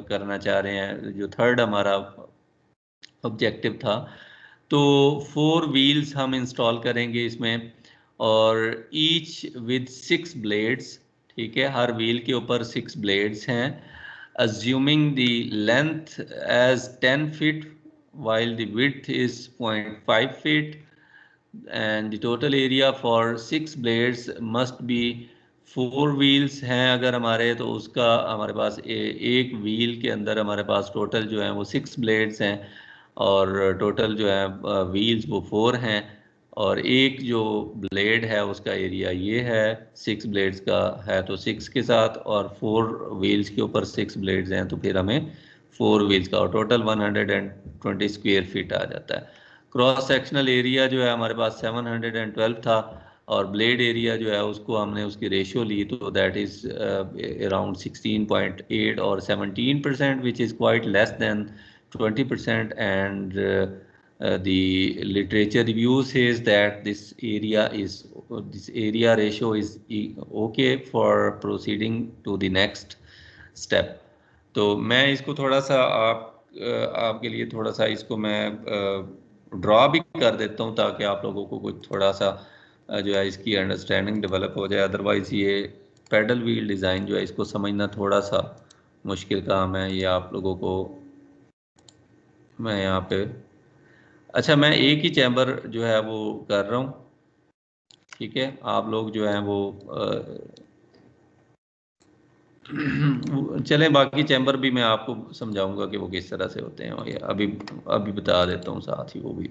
करना चाह रहे हैं, जो थर्ड हमारा ऑब्जेक्टिव था। तो 4 व्हील्स हम इंस्टॉल करेंगे इसमें और ईच विद 6 ब्लेड्स। ठीक है, हर व्हील के ऊपर 6 ब्लेड्स हैं। Assuming the length as 10 feet while the width is 0.5 feet and the total area for 6 blades must be 4 wheels हैं अगर हमारे तो उसका हमारे पास एक व्हील के अंदर हमारे पास टोटल जो है वो 6 ब्लेड्स हैं और टोटल जो है व्हील्स वो 4 हैं और एक जो ब्लेड है उसका एरिया ये है 6 ब्लेड्स का है तो 6 के साथ और 4 व्हील्स के ऊपर 6 ब्लेड्स हैं तो फिर हमें 4 व्हील्स का और टोटल 120 स्क्वायर फीट आ जाता है। क्रॉस सेक्शनल एरिया जो है हमारे पास 712 था और ब्लेड एरिया जो है उसको हमने उसकी रेशियो ली तो दैट इज अराउंड 16.8 और 17% which is quite less than 20% and the literature review says that this area ratio is okay for proceeding to the next step। तो मैं इसको थोड़ा सा आपके लिए थोड़ा सा इसको मैं ड्रॉ भी कर देता हूँ ताकि आप लोगों को कुछ थोड़ा सा जो है इसकी अंडरस्टैंडिंग डेवलप हो जाए। अदरवाइज़ ये पैडल व्हील डिज़ाइन जो है इसको समझना थोड़ा सा मुश्किल काम है। ये आप लोगों को मैं यहाँ पे अच्छा मैं एक ही चैम्बर जो है वो कर रहा हूँ। ठीक है, आप लोग जो हैं वो चलें, बाकी चैम्बर भी मैं आपको समझाऊंगा कि वो किस तरह से होते हैं, और ये अभी अभी बता देता हूँ साथ ही वो भी।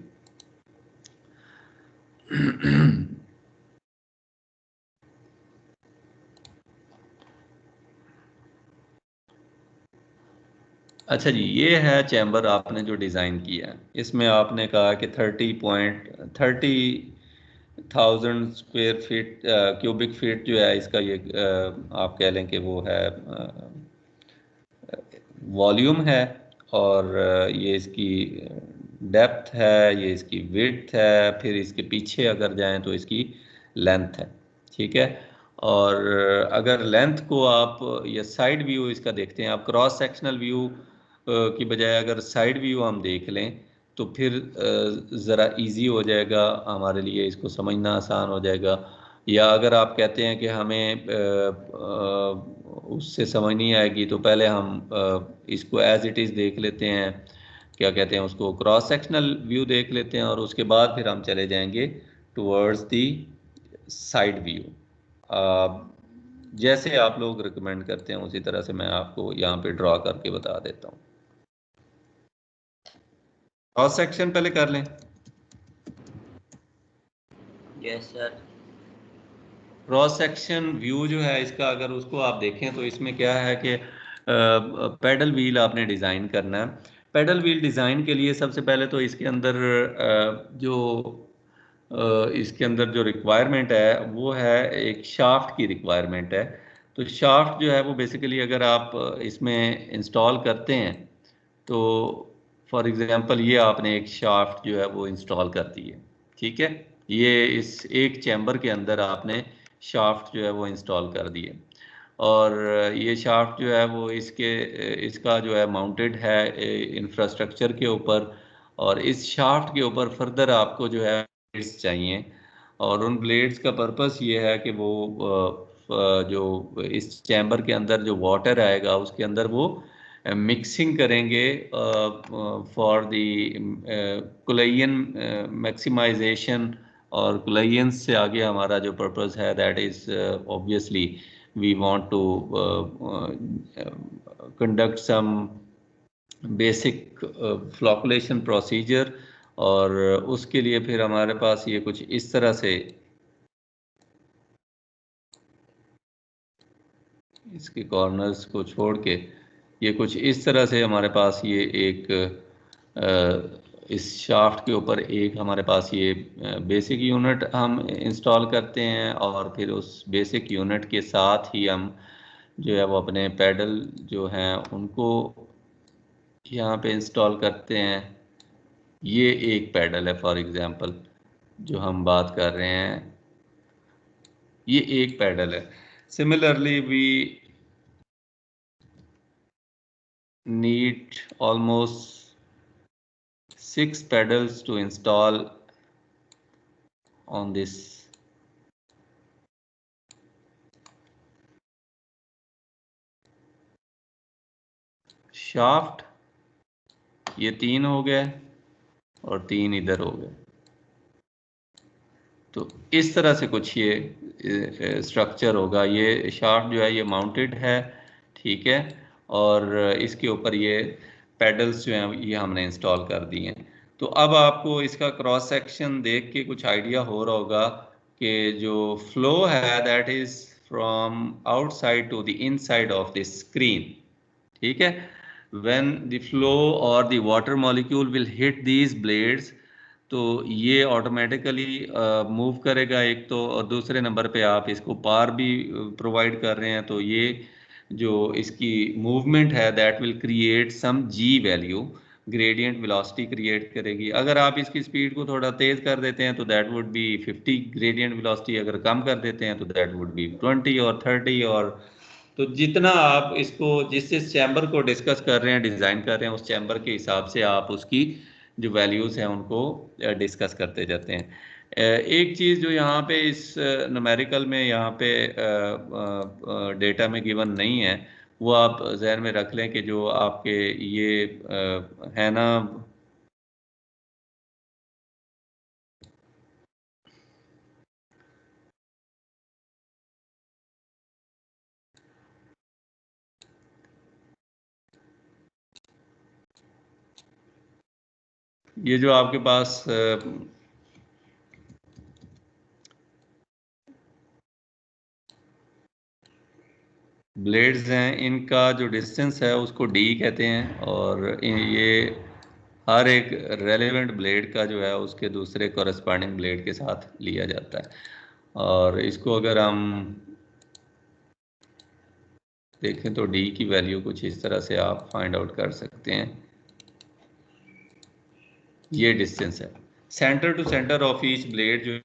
अच्छा जी, ये है चैम्बर आपने जो डिज़ाइन किया है। इसमें आपने कहा कि 30,000 स्क्वायर फीट क्यूबिक फीट जो है इसका, ये आप कह लें कि वो है वॉल्यूम है, और ये इसकी डेप्थ है, ये इसकी विड्थ है, फिर इसके पीछे अगर जाएं तो इसकी लेंथ है। ठीक है। और अगर लेंथ को आप या साइड व्यू इसका देखते हैं, आप क्रॉस सेक्शनल व्यू की बजाय अगर साइड व्यू हम देख लें तो फिर ज़रा इजी हो जाएगा हमारे लिए, इसको समझना आसान हो जाएगा। या अगर आप कहते हैं कि हमें उससे समझ नहीं आएगी, तो पहले हम इसको एज इट इज़ देख लेते हैं, क्या कहते हैं उसको, क्रॉस सेक्शनल व्यू देख लेते हैं, और उसके बाद फिर हम चले जाएंगे टुवर्ड्स दी साइड व्यू। जैसे आप लोग रिकमेंड करते हैं उसी तरह से मैं आपको यहाँ पे ड्रॉ करके बता देता हूँ। क्रॉस सेक्शन पहले कर लें। Yes sir. Cross section view जो है इसका, अगर उसको आप देखें तो इसमें क्या है कि पैडल व्हील आपने डिज़ाइन करना है। पैडल व्हील डिज़ाइन के लिए सबसे पहले तो इसके अंदर इसके अंदर जो रिक्वायरमेंट है वो है, एक शाफ्ट की रिक्वायरमेंट है। तो शाफ्ट जो है वो बेसिकली अगर आप इसमें इंस्टॉल करते हैं तो फॉर एग्जांपल ये आपने एक शाफ्ट जो है वो इंस्टॉल कर दी है। ठीक है। ये इस एक चैम्बर के अंदर आपने शाफ्ट जो है वो इंस्टॉल कर दिए, और ये शाफ्ट जो है वो इसका जो है माउंटेड है इंफ्रास्ट्रक्चर के ऊपर, और इस शाफ्ट के ऊपर फर्दर आपको जो है ब्लेड्स चाहिए। और उन ब्लेड्स का पर्पस ये है कि वो जो इस चैम्बर के अंदर जो वाटर आएगा उसके अंदर वो मिक्सिंग करेंगे फॉर दी कुलैयन मैक्सिमाइजेशन। और कुलैयन से आगे हमारा जो पर्पस है that is obviously we want to conduct some basic flocculation procedure। और उसके लिए फिर हमारे पास ये कुछ इस तरह से, इसके कॉर्नर्स को छोड़ के ये कुछ इस तरह से हमारे पास ये एक इस शाफ्ट के ऊपर एक हमारे पास ये बेसिक यूनिट हम इंस्टॉल करते हैं, और फिर उस बेसिक यूनिट के साथ ही हम जो है वो अपने पैडल जो हैं उनको यहाँ पे इंस्टॉल करते हैं। ये एक पैडल है फॉर एग्जांपल जो हम बात कर रहे हैं, ये एक पैडल है। Similarly we need almost 6 pedals to install on this shaft। ये 3 हो गए और 3 इधर हो गए। तो इस तरह से कुछ ये स्ट्रक्चर होगा। ये शाफ्ट जो है ये माउंटेड है, ठीक है, और इसके ऊपर ये पेडल्स जो हैं ये हमने इंस्टॉल कर दिए हैं। तो अब आपको इसका क्रॉस सेक्शन देख के कुछ आइडिया हो रहा होगा कि जो फ्लो है that is from outside to the inside of the screen. ठीक है। व्हेन द फ्लो और the water molecule will hit these blades, तो ये ऑटोमेटिकली मूव करेगा एक तो, और दूसरे नंबर पे आप इसको पार भी प्रोवाइड कर रहे हैं, तो ये जो इसकी मूवमेंट है that will create some G value, gradient velocity create करेगी। अगर आप इसकी स्पीड को थोड़ा तेज कर देते हैं तो that would B 50 gradient velocity, अगर कम कर देते हैं तो दैट वुड बी 20 और 30। और तो जितना आप इसको जिस चैम्बर को डिस्कस कर रहे हैं, डिज़ाइन कर रहे हैं, उस चैम्बर के हिसाब से आप उसकी जो वैल्यूज़ हैं उनको डिस्कस करते जाते हैं। एक चीज़ जो यहाँ पे इस न्यूमेरिकल में यहाँ पे डेटा में गिवन नहीं है, वो आप जहन में रख लें कि जो आपके ये है ना, ये जो आपके पास ब्लेड्स हैं, इनका जो डिस्टेंस है उसको डी कहते हैं, और ये हर एक रेलेवेंट ब्लेड का जो है उसके दूसरे कॉरेस्पॉन्डिंग ब्लेड के साथ लिया जाता है। और इसको अगर हम देखें तो डी की वैल्यू कुछ इस तरह से आप फाइंड आउट कर सकते हैं। ये डिस्टेंस है centre to centre of each blade, जो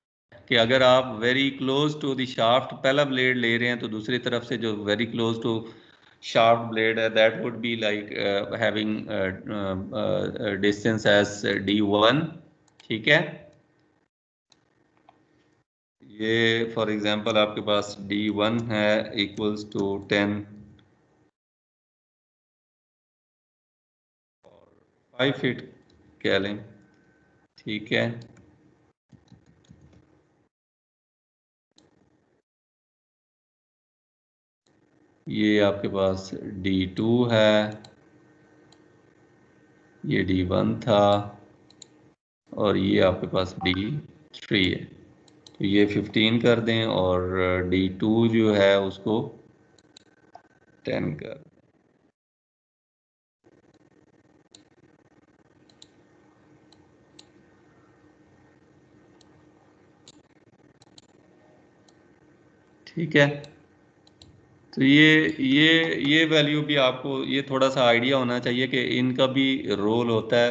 कि अगर आप very close to the shaft पहला ब्लेड ले रहे हैं तो दूसरी तरफ से जो very close to shaft blade है that would be like having distance as D1। ठीक है, ये फॉर एग्जांपल आपके पास D1 है इक्वल्स टू 10 और 5 फीट कह लें। ठीक है, ये आपके पास D2 है, ये D1 था, और ये आपके पास D3 है। तो ये 15 कर दें और D2 जो है उसको 10 कर। ठीक है, तो ये वैल्यू भी आपको ये थोड़ा सा आइडिया होना चाहिए कि इनका भी रोल होता है।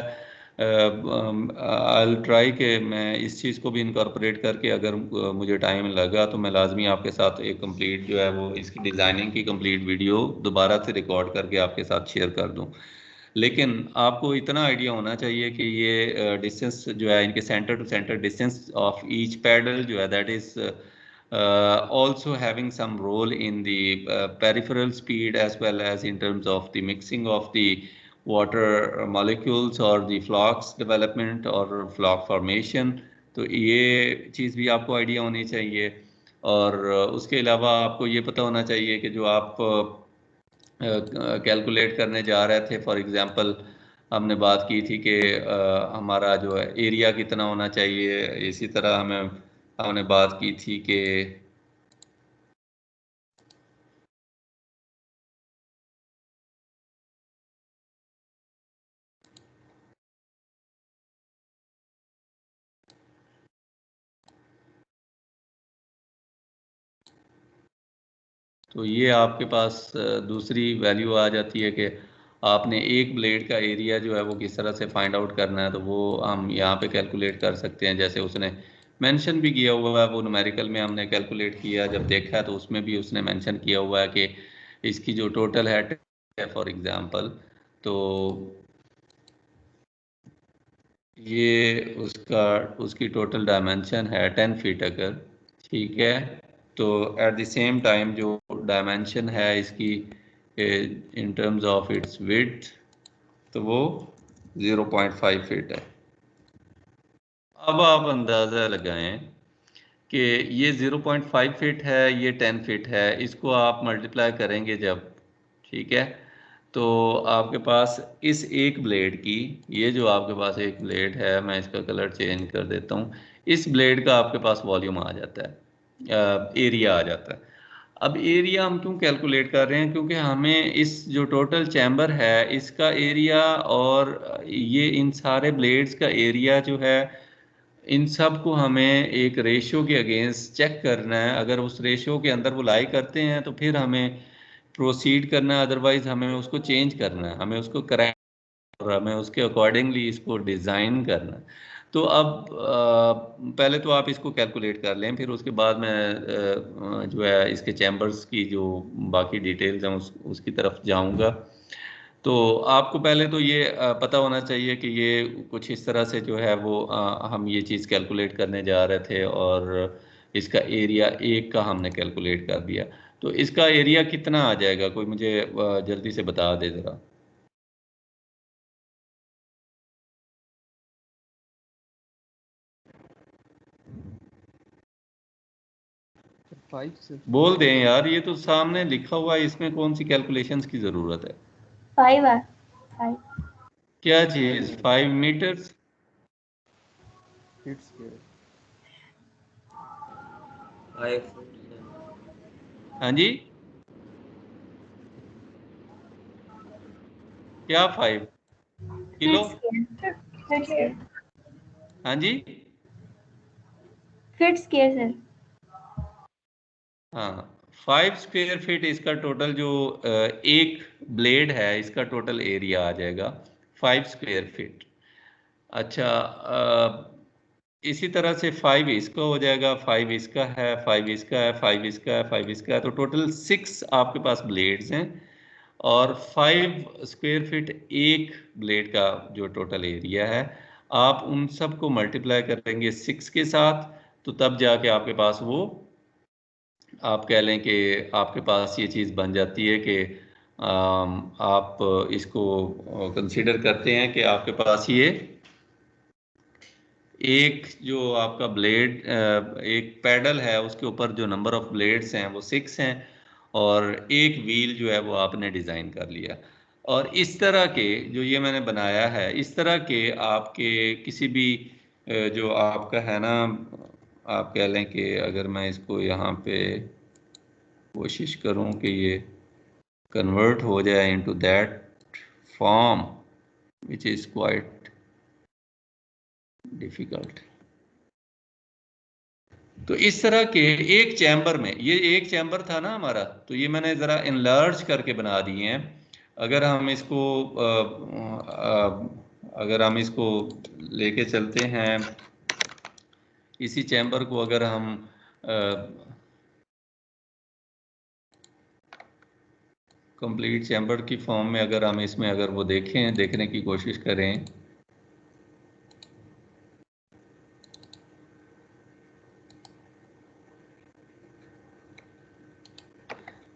आई ट्राई कि मैं इस चीज़ को भी इनकॉर्पोरेट करके अगर मुझे टाइम लगा तो मैं लाजमी आपके साथ एक कंप्लीट जो है वो इसकी डिज़ाइनिंग की कंप्लीट वीडियो दोबारा से रिकॉर्ड करके आपके साथ शेयर कर दूं। लेकिन आपको इतना आइडिया होना चाहिए कि ये डिस्टेंस जो है इनके center to center distance of each paddle जो है that is also having some role in the peripheral speed as well as in terms of the mixing of the water molecules or the flocks development or flock formation। तो ये चीज़ भी आपको idea होनी चाहिए। और उसके अलावा आपको ये पता होना चाहिए कि जो आप कैलकुलेट करने जा रहे थे, फॉर एग्जांपल हमने बात की थी कि हमारा जो है एरिया कितना होना चाहिए, इसी तरह हमने बात की थी कि तो ये आपके पास दूसरी वैल्यू आ जाती है कि आपने एक ब्लेड का एरिया जो है वो किस तरह से फाइंड आउट करना है। तो वो हम यहाँ पे कैलकुलेट कर सकते हैं, जैसे उसने मेंशन भी किया हुआ है, वो न्यूमेरिकल में हमने कैलकुलेट किया जब देखा तो उसमें भी उसने मेंशन किया हुआ है कि इसकी जो टोटल है फॉर एग्जांपल, तो ये उसकी टोटल डायमेंशन है 10 फीट अगर। ठीक है, तो एट द सेम टाइम जो डायमेंशन है इसकी इन टर्म्स ऑफ इट्स विड्थ तो वो 0.5 फीट है। अब आप अंदाज़ा लगाएं कि ये 0.5 फीट है, ये 10 फीट है, इसको आप मल्टीप्लाई करेंगे जब, ठीक है, तो आपके पास इस एक ब्लेड की, ये जो आपके पास एक ब्लेड है, मैं इसका कलर चेंज कर देता हूँ, इस ब्लेड का आपके पास वॉल्यूम आ जाता है, एरिया आ जाता है। अब एरिया हम क्यों कैलकुलेट कर रहे हैं, क्योंकि हमें इस जो टोटल चैम्बर है इसका एरिया और ये इन सारे ब्लेड्स का एरिया जो है, इन सब को हमें एक रेशियो के अगेंस्ट चेक करना है। अगर उस रेशियो के अंदर वो लाई करते हैं तो फिर हमें प्रोसीड करना है, अदरवाइज हमें उसको चेंज करना है, हमें उसको करेक्ट और हमें उसके अकॉर्डिंगली इसको डिज़ाइन करना है। तो अब पहले तो आप इसको कैलकुलेट कर लें, फिर उसके बाद मैं जो है इसके चैम्बर्स की जो बाकी डिटेल्स हैं उसकी तरफ जाऊंगा। तो आपको पहले तो ये पता होना चाहिए कि ये कुछ इस तरह से जो है वो हम ये चीज़ कैलकुलेट करने जा रहे थे, और इसका एरिया एक का हमने कैलकुलेट कर दिया। तो इसका एरिया कितना आ जाएगा, कोई मुझे जल्दी से बता दे ज़रा। बोल दें यार, ये तो सामने लिखा हुआ है, इसमें कौन सी कैलकुलेशंस की ज़रूरत है। 5 है 5। क्या चीज़ 5 meters? Feet square. 5 feet sir. हाँ जी, क्या 5 किलो? फिट स्केयर हाँ जी, फिट स्केयर सर। हाँ 5 स्क्वायर फीट इसका टोटल जो एक ब्लेड है इसका टोटल एरिया आ जाएगा 5 स्क्वायर फीट। अच्छा, इसी तरह से 5 इसका हो जाएगा, 5 इसका है, 5 इसका है, 5 इसका है, 5 इसका है, तो टोटल 6 आपके पास ब्लेड्स हैं और 5 स्क्वायर फीट एक ब्लेड का जो टोटल एरिया है। आप उन सबको मल्टीप्लाई करेंगे 6 के साथ, तो तब जाके आपके पास वो, आप कह लें कि आपके पास ये चीज़ बन जाती है कि आप इसको कंसीडर करते हैं कि आपके पास ये एक जो आपका ब्लेड, एक पैडल है उसके ऊपर जो नंबर ऑफ ब्लेड्स हैं वो 6 हैं और एक व्हील जो है वो आपने डिज़ाइन कर लिया। और इस तरह के जो ये मैंने बनाया है, इस तरह के आपके किसी भी जो आपका है ना, आप कह लें कि अगर मैं इसको यहाँ पे कोशिश करूँ कि ये कन्वर्ट हो जाए into that form which is quite difficult. तो इस तरह के एक चैम्बर में, ये एक चैम्बर था ना हमारा, तो ये मैंने ज़रा इनलार्ज करके बना दिए हैं। अगर हम इसको अगर हम इसको लेके चलते हैं, इसी चैम्बर को अगर हम कंप्लीट चैम्बर की फॉर्म में अगर हम इसमें अगर वो देखें, देखने की कोशिश करें,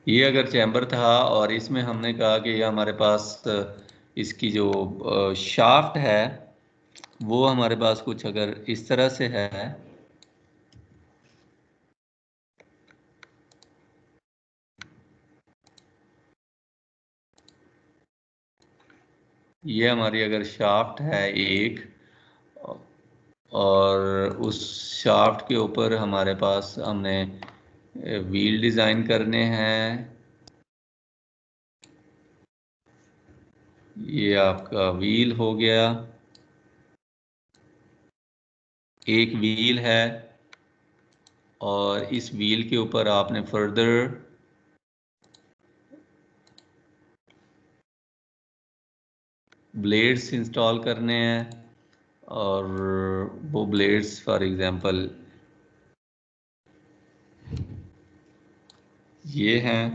ये अगर चैम्बर था और इसमें हमने कहा कि ये हमारे पास इसकी जो शाफ्ट है वो हमारे पास कुछ अगर इस तरह से है, ये हमारी अगर शाफ्ट है एक, और उस शाफ्ट के ऊपर हमारे पास हमने व्हील डिज़ाइन करने हैं। ये आपका व्हील हो गया, एक व्हील है और इस व्हील के ऊपर आपने फर्दर ब्लेड्स इंस्टॉल करने हैं और वो ब्लेड्स फॉर एग्जांपल ये हैं।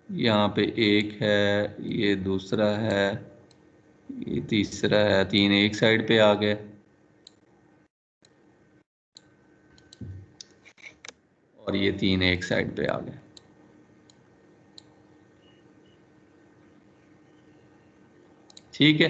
यहाँ पे एक है, ये दूसरा है, ये तीसरा है, 3 एक साइड पे आ गए और ये 3 एक साइड पे आ गए। ठीक है,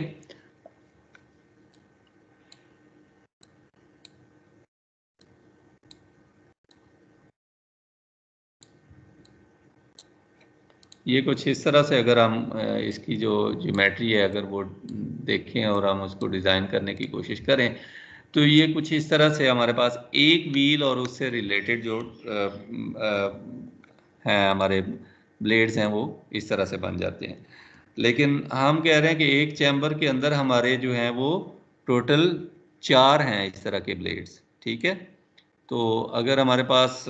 ये कुछ इस तरह से अगर हम इसकी जो ज्योमेट्री है अगर वो देखें और हम उसको डिज़ाइन करने की कोशिश करें, तो ये कुछ इस तरह से हमारे पास एक व्हील और उससे रिलेटेड जो हैं हमारे ब्लेड्स हैं वो इस तरह से बन जाते हैं। लेकिन हम कह रहे हैं कि एक चैम्बर के अंदर हमारे जो हैं वो टोटल 4 हैं इस तरह के ब्लेड्स। ठीक है, तो अगर हमारे पास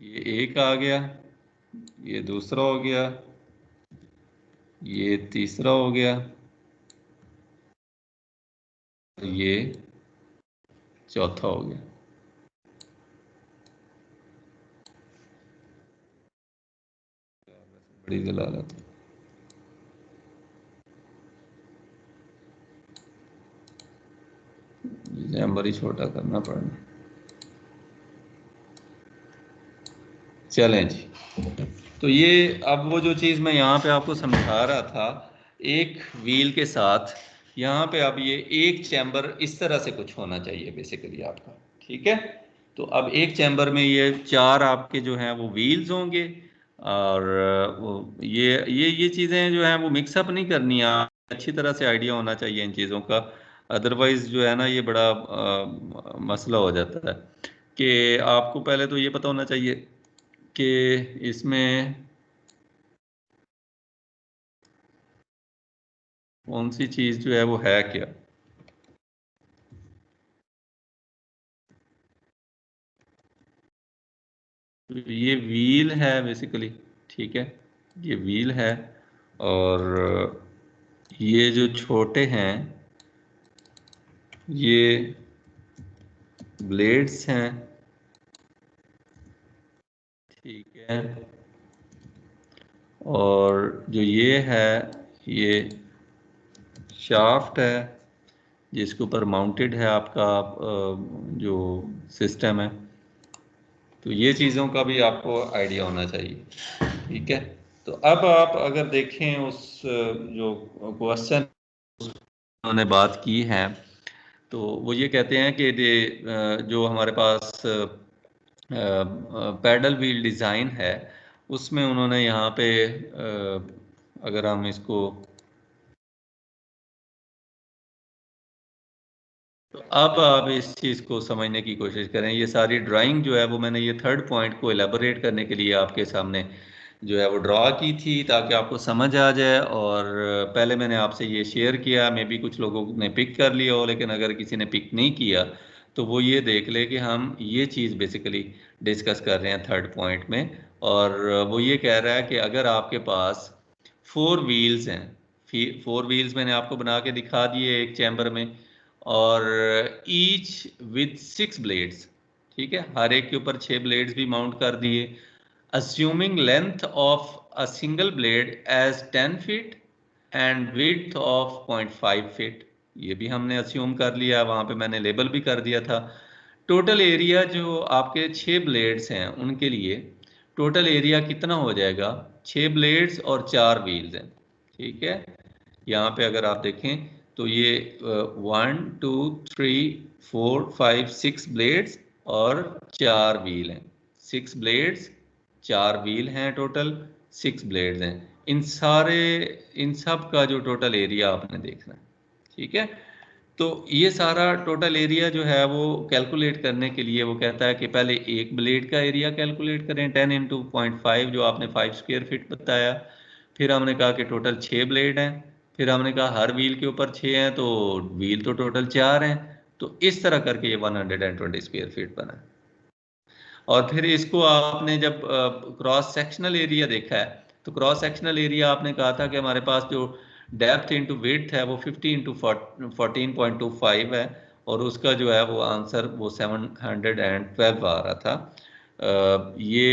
ये एक आ गया, ये दूसरा हो गया, ये तीसरा हो गया, ये चौथा हो गया। बड़ी जलालत, चैम्बर ही छोटा करना पड़ना। चलें जी, तो ये अब वो जो चीज़ मैं यहाँ पे आपको समझा रहा था, एक व्हील के साथ यहाँ पे अब ये एक चैम्बर इस तरह से कुछ होना चाहिए बेसिकली आपका। ठीक है, तो अब एक चैम्बर में ये 4 आपके जो हैं वो व्हील्स होंगे और वो ये चीज़ें जो हैं वो मिक्सअप नहीं करनी है, अच्छी तरह से आइडिया होना चाहिए इन चीज़ों का। अदरवाइज जो है ना ये बड़ा मसला हो जाता है कि आपको पहले तो ये पता होना चाहिए कि इसमें कौन सी चीज़ जो है वो है क्या। तो ये व्हील है बेसिकली, ठीक है, ये व्हील है। और ये जो छोटे हैं ये ब्लेड्स हैं, ठीक है। और जो ये है ये शाफ्ट है जिसके ऊपर माउंटेड है आपका जो सिस्टम है। तो ये चीज़ों का भी आपको आइडिया होना चाहिए, ठीक है। तो अब आप अगर देखें उस जो क्वेश्चन उन्होंने बात की है, तो वो ये कहते हैं कि जो हमारे पास पैडल व्हील डिज़ाइन है उसमें उन्होंने यहाँ पे अगर हम इसको, तो अब आप इस चीज़ को समझने की कोशिश करें। ये सारी ड्राइंग जो है वो मैंने ये थर्ड पॉइंट को एलेबोरेट करने के लिए आपके सामने जो है वो ड्रॉ की थी ताकि आपको समझ आ जाए। और पहले मैंने आपसे ये शेयर किया, मे बी कुछ लोगों ने पिक कर लिया हो, लेकिन अगर किसी ने पिक नहीं किया तो वो ये देख ले कि हम ये चीज़ बेसिकली डिस्कस कर रहे हैं थर्ड पॉइंट में। और वो ये कह रहा है कि अगर आपके पास फोर व्हील्स हैं, फोर व्हील्स मैंने आपको बना के दिखा दिए एक चैम्बर में, और ईच विद सिक्स ब्लेड्स, ठीक है, हर एक के ऊपर 6 ब्लेड्स भी माउंट कर दिए। assuming length of a single blade as 10 feet and width of 0.5 feet, ये भी हमने अस्यूम कर लिया, वहां पे मैंने लेबल भी कर दिया था। टोटल एरिया जो आपके 6 ब्लेड्स हैं उनके लिए टोटल एरिया कितना हो जाएगा, 6 ब्लेड्स और 4 व्हील्स हैं, ठीक है। यहाँ पे अगर आप देखें तो ये 1 2 3 4 5 6 ब्लेड्स और 4 व्हील हैं। 6 ब्लेड्स, 4 व्हील हैं, टोटल 6 ब्लेड्स हैं। इन सब का जो टोटल एरिया आपने देखना है, ठीक है। तो ये सारा टोटल एरिया जो है वो कैलकुलेट करने के लिए वो कहता है कि पहले एक ब्लेड का एरिया कैलकुलेट करें, 10 × 0.5 जो आपने 5 स्क्वायर फीट बताया। फिर हमने कहा कि टोटल 6 ब्लेड हैं। फिर हमने कहा हर व्हील के ऊपर 6 हैं तो व्हील तो टोटल 4 हैं। तो इस तरह करके ये 120 स्क्वायर फीट बना। और फिर इसको आपने जब क्रॉस सेक्शनल एरिया देखा है तो क्रॉस सेक्शनल एरिया आपने कहा था कि हमारे पास जो डेप्थ इंटू विड्थ है वो 50 × 14.25 है, और उसका जो है वो आंसर वो 712 आ रहा था। ये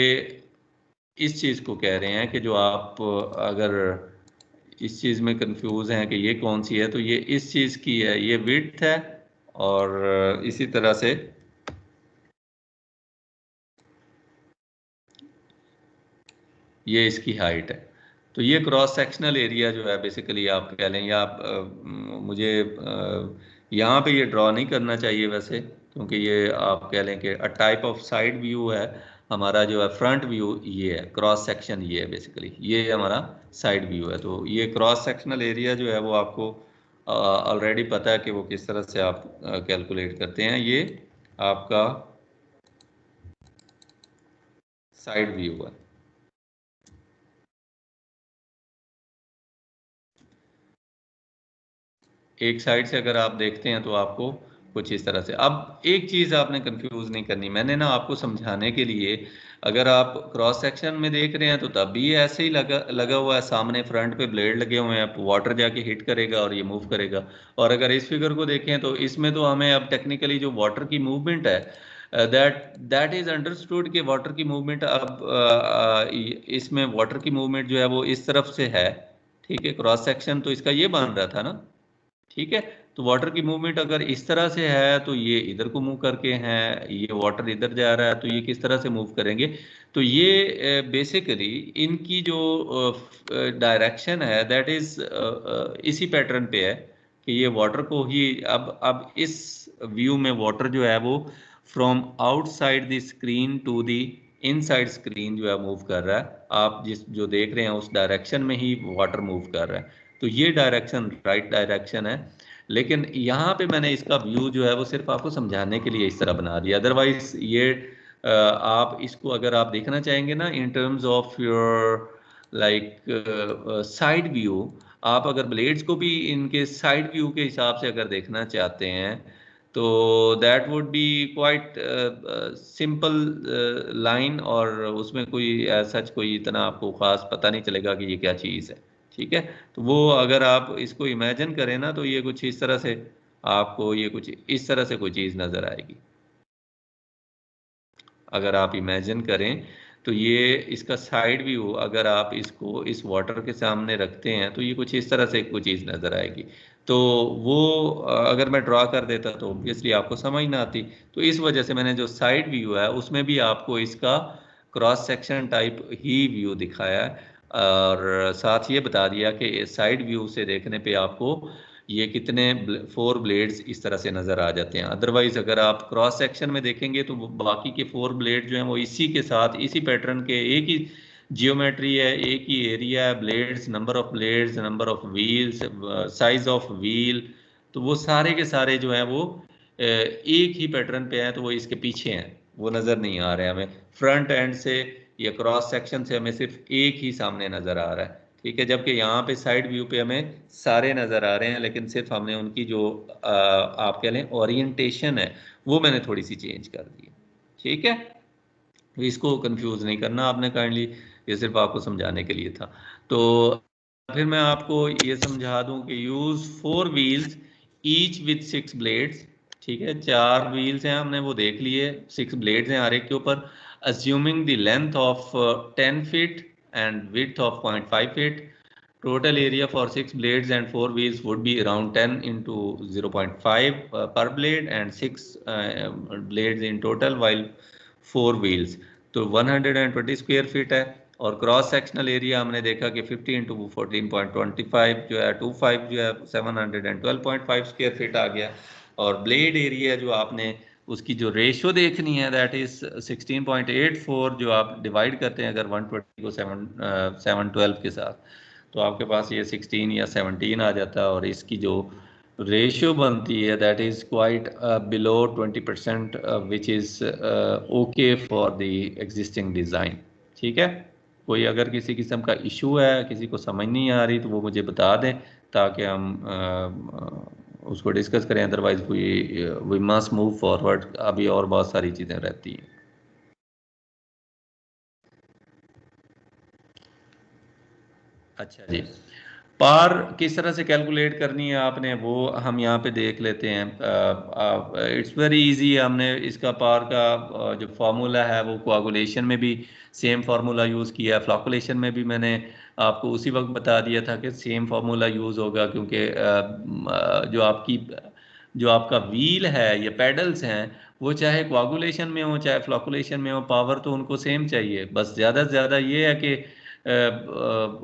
इस चीज़ को कह रहे हैं कि जो आप अगर इस चीज़ में कंफ्यूज हैं कि ये कौन सी है, तो ये इस चीज़ की है, ये विड्थ है। और इसी तरह से ये इसकी हाइट है। तो ये क्रॉस सेक्शनल एरिया जो है बेसिकली आप कह लें, या आप मुझे यहाँ पे ये ड्रॉ नहीं करना चाहिए वैसे, क्योंकि ये आप कह लें कि a type of side view है। हमारा जो है फ्रंट व्यू ये है, क्रॉस सेक्शन ये है बेसिकली, ये हमारा साइड व्यू है। तो ये क्रॉस सेक्शनल एरिया जो है वो आपको ऑलरेडी पता है कि वो किस तरह से आप कैलकुलेट करते हैं। ये आपका साइड व्यू है। एक साइड से अगर आप देखते हैं तो आपको कुछ इस तरह से। अब एक चीज़ आपने कंफ्यूज नहीं करनी, मैंने ना आपको समझाने के लिए, अगर आप क्रॉस सेक्शन में देख रहे हैं तो तब भी ऐसे ही लगा लगा हुआ है, सामने फ्रंट पे ब्लेड लगे हुए हैं, वाटर जाके हिट करेगा और ये मूव करेगा। और अगर इस फिगर को देखें तो इसमें तो हमें अब टेक्निकली जो वाटर की मूवमेंट है, दैट दैट इज अंडरस्टूड कि वाटर की मूवमेंट अब इसमें वाटर की मूवमेंट जो है वो इस तरफ से है, ठीक है। क्रॉस सेक्शन तो इसका ये बन रहा था ना, ठीक है। तो वाटर की मूवमेंट अगर इस तरह से है तो ये इधर को मूव करके हैं, ये वाटर इधर जा रहा है तो ये किस तरह से मूव करेंगे। तो ये बेसिकली इनकी जो डायरेक्शन है दैट इज इसी पैटर्न पे है कि ये वाटर को ही अब इस व्यू में वाटर जो है वो from outside the screen to the inside screen जो है मूव कर रहा है, आप जिस जो देख रहे हैं उस डायरेक्शन में ही वाटर मूव कर रहा है। तो ये डायरेक्शन राइट डायरेक्शन है, लेकिन यहाँ पे मैंने इसका व्यू जो है वो सिर्फ आपको समझाने के लिए इस तरह बना दिया। अदरवाइज ये आप इसको अगर आप देखना चाहेंगे ना इन terms of your like side view, आप अगर ब्लेड्स को भी इनके साइड व्यू के हिसाब से अगर देखना चाहते हैं तो that would B quite simple line, और उसमें कोई सच कोई इतना आपको खास पता नहीं चलेगा कि ये क्या चीज़ है। ठीक है, तो वो अगर आप इसको इमेजिन करें ना तो ये कुछ इस तरह से आपको ये कुछ इस तरह से कोई चीज़ नज़र आएगी। अगर आप इमेजिन करें तो ये इसका साइड व्यू अगर आप इसको इस वाटर के सामने रखते हैं तो ये कुछ इस तरह से कोई चीज़ नज़र आएगी। तो वो अगर मैं ड्रा कर देता तो ऑब्वियसली आपको समझ ना आती। तो इस वजह से मैंने जो साइड व्यू है उसमें भी आपको इसका क्रॉस सेक्शन टाइप ही व्यू दिखाया है, और साथ ये बता दिया कि साइड व्यू से देखने पे आपको ये कितने 4 ब्लेड्स इस तरह से नज़र आ जाते हैं। अदरवाइज अगर आप क्रॉस सेक्शन में देखेंगे तो बाकी के 4 ब्लेड जो हैं वो इसी के साथ इसी पैटर्न के एक ही जियोमेट्री है, एक ही एरिया है, blades, number of blades, number of wheels, size of wheel, तो वो सारे के सारे जो हैं वो एक ही पैटर्न पे हैं, तो वो इसके पीछे हैं, वो नज़र नहीं आ रहे हमें। फ्रंट एंड से या क्रॉस सेक्शन से हमें सिर्फ एक ही सामने नज़र आ रहा है। ठीक है, जबकि यहाँ पे साइड व्यू पे हमें सारे नज़र आ रहे हैं, लेकिन सिर्फ हमने उनकी जो आप कह लें ओरिएंटेशन है वो मैंने थोड़ी सी चेंज कर दी। ठीक है, तो इसको कंफ्यूज नहीं करना आपने काइंडली, ये सिर्फ आपको समझाने के लिए था। तो फिर मैं आपको ये समझा दूं कि use 4 wheels each with 6 blades. ठीक है, 4 व्हील्स हैं हमने वो देख लिए, 6 ब्लेड्स हैं हर एक के ऊपर। Assuming the length of 10 feet and width of 0.5 feet. Total area for 6 blades and 4 wheels would be around 10 into 0.5 per blade and 6 blades in total while 4 wheels. तो 120 स्क्वायर फीट है, और क्रॉस सेक्शनल एरिया हमने देखा कि 50 into 14.25 जो है 25 जो है 712.5 स्क्वायर फीट आ गया। और ब्लेड एरिया जो आपने उसकी जो रेशो देखनी है दैट इज 16.84, जो आप डिवाइड करते हैं अगर 120 को 712 के साथ तो आपके पास ये 16 या 17 आ जाता है, और इसकी जो रेशियो बनती है that is quite below 20%, which is okay for the existing design. ठीक है, कोई अगर किसी किस्म का इशू है, किसी को समझ नहीं आ रही, तो वो मुझे बता दें ताकि हम उसको डिस्कस करें। Otherwise we must move forward, अभी और बहुत सारी चीज़ें रहती हैं। अच्छा जी, पार किस तरह से कैलकुलेट करनी है आपने वो हम यहाँ पे देख लेते हैं। It's very easy. हमने इसका पार का जो फार्मूला है वो कोआगुलेशन में भी सेम फार्मूला यूज़ किया है, फ्लॉकुलेशन में भी मैंने आपको उसी वक्त बता दिया था कि सेम फार्मूला यूज़ होगा, क्योंकि जो आपका व्हील है या पेडल्स हैं वो चाहे कोआगुलेशन में हो चाहे फ्लॉकुलेशन में हो, पावर तो उनको सेम चाहिए। बस ज़्यादा से ज़्यादा ये है कि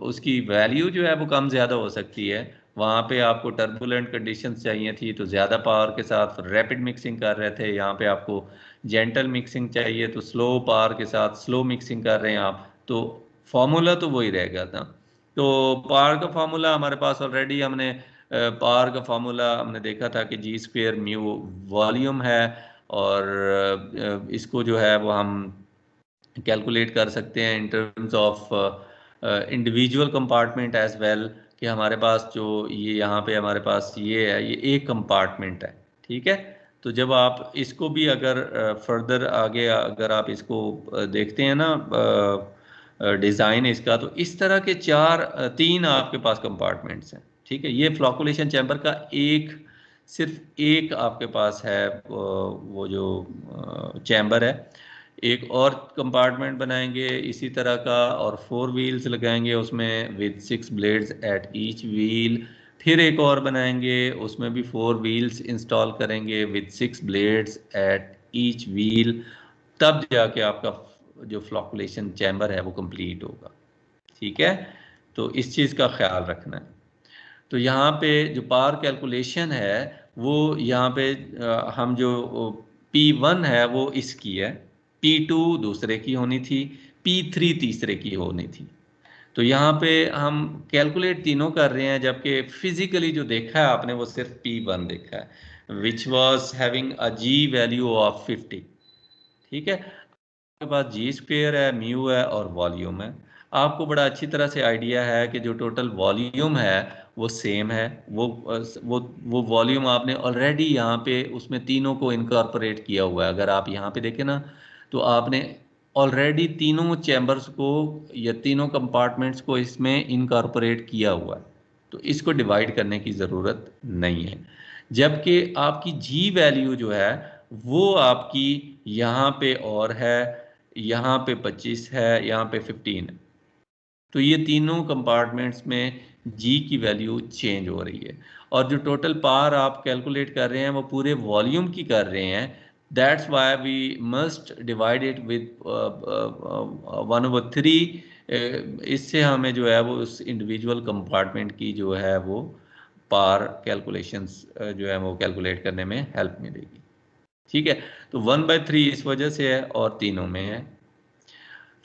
उसकी वैल्यू जो है वो कम ज़्यादा हो सकती है। वहाँ पे आपको टर्बुलेंट कंडीशंस चाहिए थी तो ज़्यादा पावर के साथ रैपिड मिक्सिंग कर रहे थे, यहाँ पे आपको जेंटल मिक्सिंग चाहिए तो स्लो पावर के साथ स्लो मिक्सिंग कर रहे हैं आप, तो फॉर्मूला तो वही रहेगा ना। तो पावर का फार्मूला हमारे पास ऑलरेडी हमने पावर का फार्मूला हमने देखा था कि जी स्क्वेयर म्यू वॉल्यूम है, और इसको जो है वो हम कैलकुलेट कर सकते हैं in terms of individual compartment as well, कि हमारे पास जो ये यहाँ पे हमारे पास ये है, ये एक कंपार्टमेंट है। ठीक है, तो जब आप इसको भी अगर फर्दर आगे अगर आप इसको देखते हैं ना डिज़ाइन इसका, तो इस तरह के तीन आपके पास कंपार्टमेंट्स हैं। ठीक है, ये फ्लॉकुलेशन चैम्बर का सिर्फ एक आपके पास है वो जो चैम्बर है। एक और कंपार्टमेंट बनाएंगे इसी तरह का और 4 व्हील्स लगाएंगे उसमें with 6 blades at each wheel. फिर एक और बनाएंगे उसमें भी 4 व्हील्स इंस्टॉल करेंगे with 6 blades at each wheel. तब जाके आपका जो फ्लॉकुलेशन चैम्बर है वो कंप्लीट होगा। ठीक है, तो इस चीज़ का ख्याल रखना है। तो यहाँ पे जो पावर कैलकुलेशन है वो यहाँ पे हम जो P1 है वो इसकी है। P2 दूसरे की होनी थी, P3 तीसरे की होनी थी। तो यहाँ पे हम कैलकुलेट तीनों कर रहे हैं, जबकि फिजिकली जो देखा है आपने वो सिर्फ P1 देखा है, which was having a G value of 50। ठीक है, आपके पास जी स्क्वेयर है, म्यू है और वॉल्यूम है। आपको बड़ा अच्छी तरह से आइडिया है कि जो टोटल वॉल्यूम है वो सेम है। वो वॉल्यूम आपने ऑलरेडी यहाँ पे उसमें तीनों को इनकॉर्पोरेट किया हुआ है। अगर आप यहाँ पे देखें ना, तो आपने ऑलरेडी तीनों चैम्बर्स को या तीनों कंपार्टमेंट्स को इसमें इनकॉर्पोरेट किया हुआ है, तो इसको डिवाइड करने की ज़रूरत नहीं है। जबकि आपकी जी वैल्यू जो है वो आपकी यहाँ पे और है, यहाँ पे 25 है, यहाँ पे 15 है। तो ये तीनों कंपार्टमेंट्स में जी की वैल्यू चेंज हो रही है। और जो टोटल पावर आप कैलकुलेट कर रहे हैं वो पूरे वॉल्यूम की कर रहे हैं। That's why we must divide it with 1/3। इससे हमें जो है वो उस इंडिविजुअल कंपार्टमेंट की जो है वो पावर कैलकुलेशंस जो है वो कैलकुलेट करने में हेल्प मिलेगी। ठीक है, तो 1/3 इस वजह से है और तीनों में है।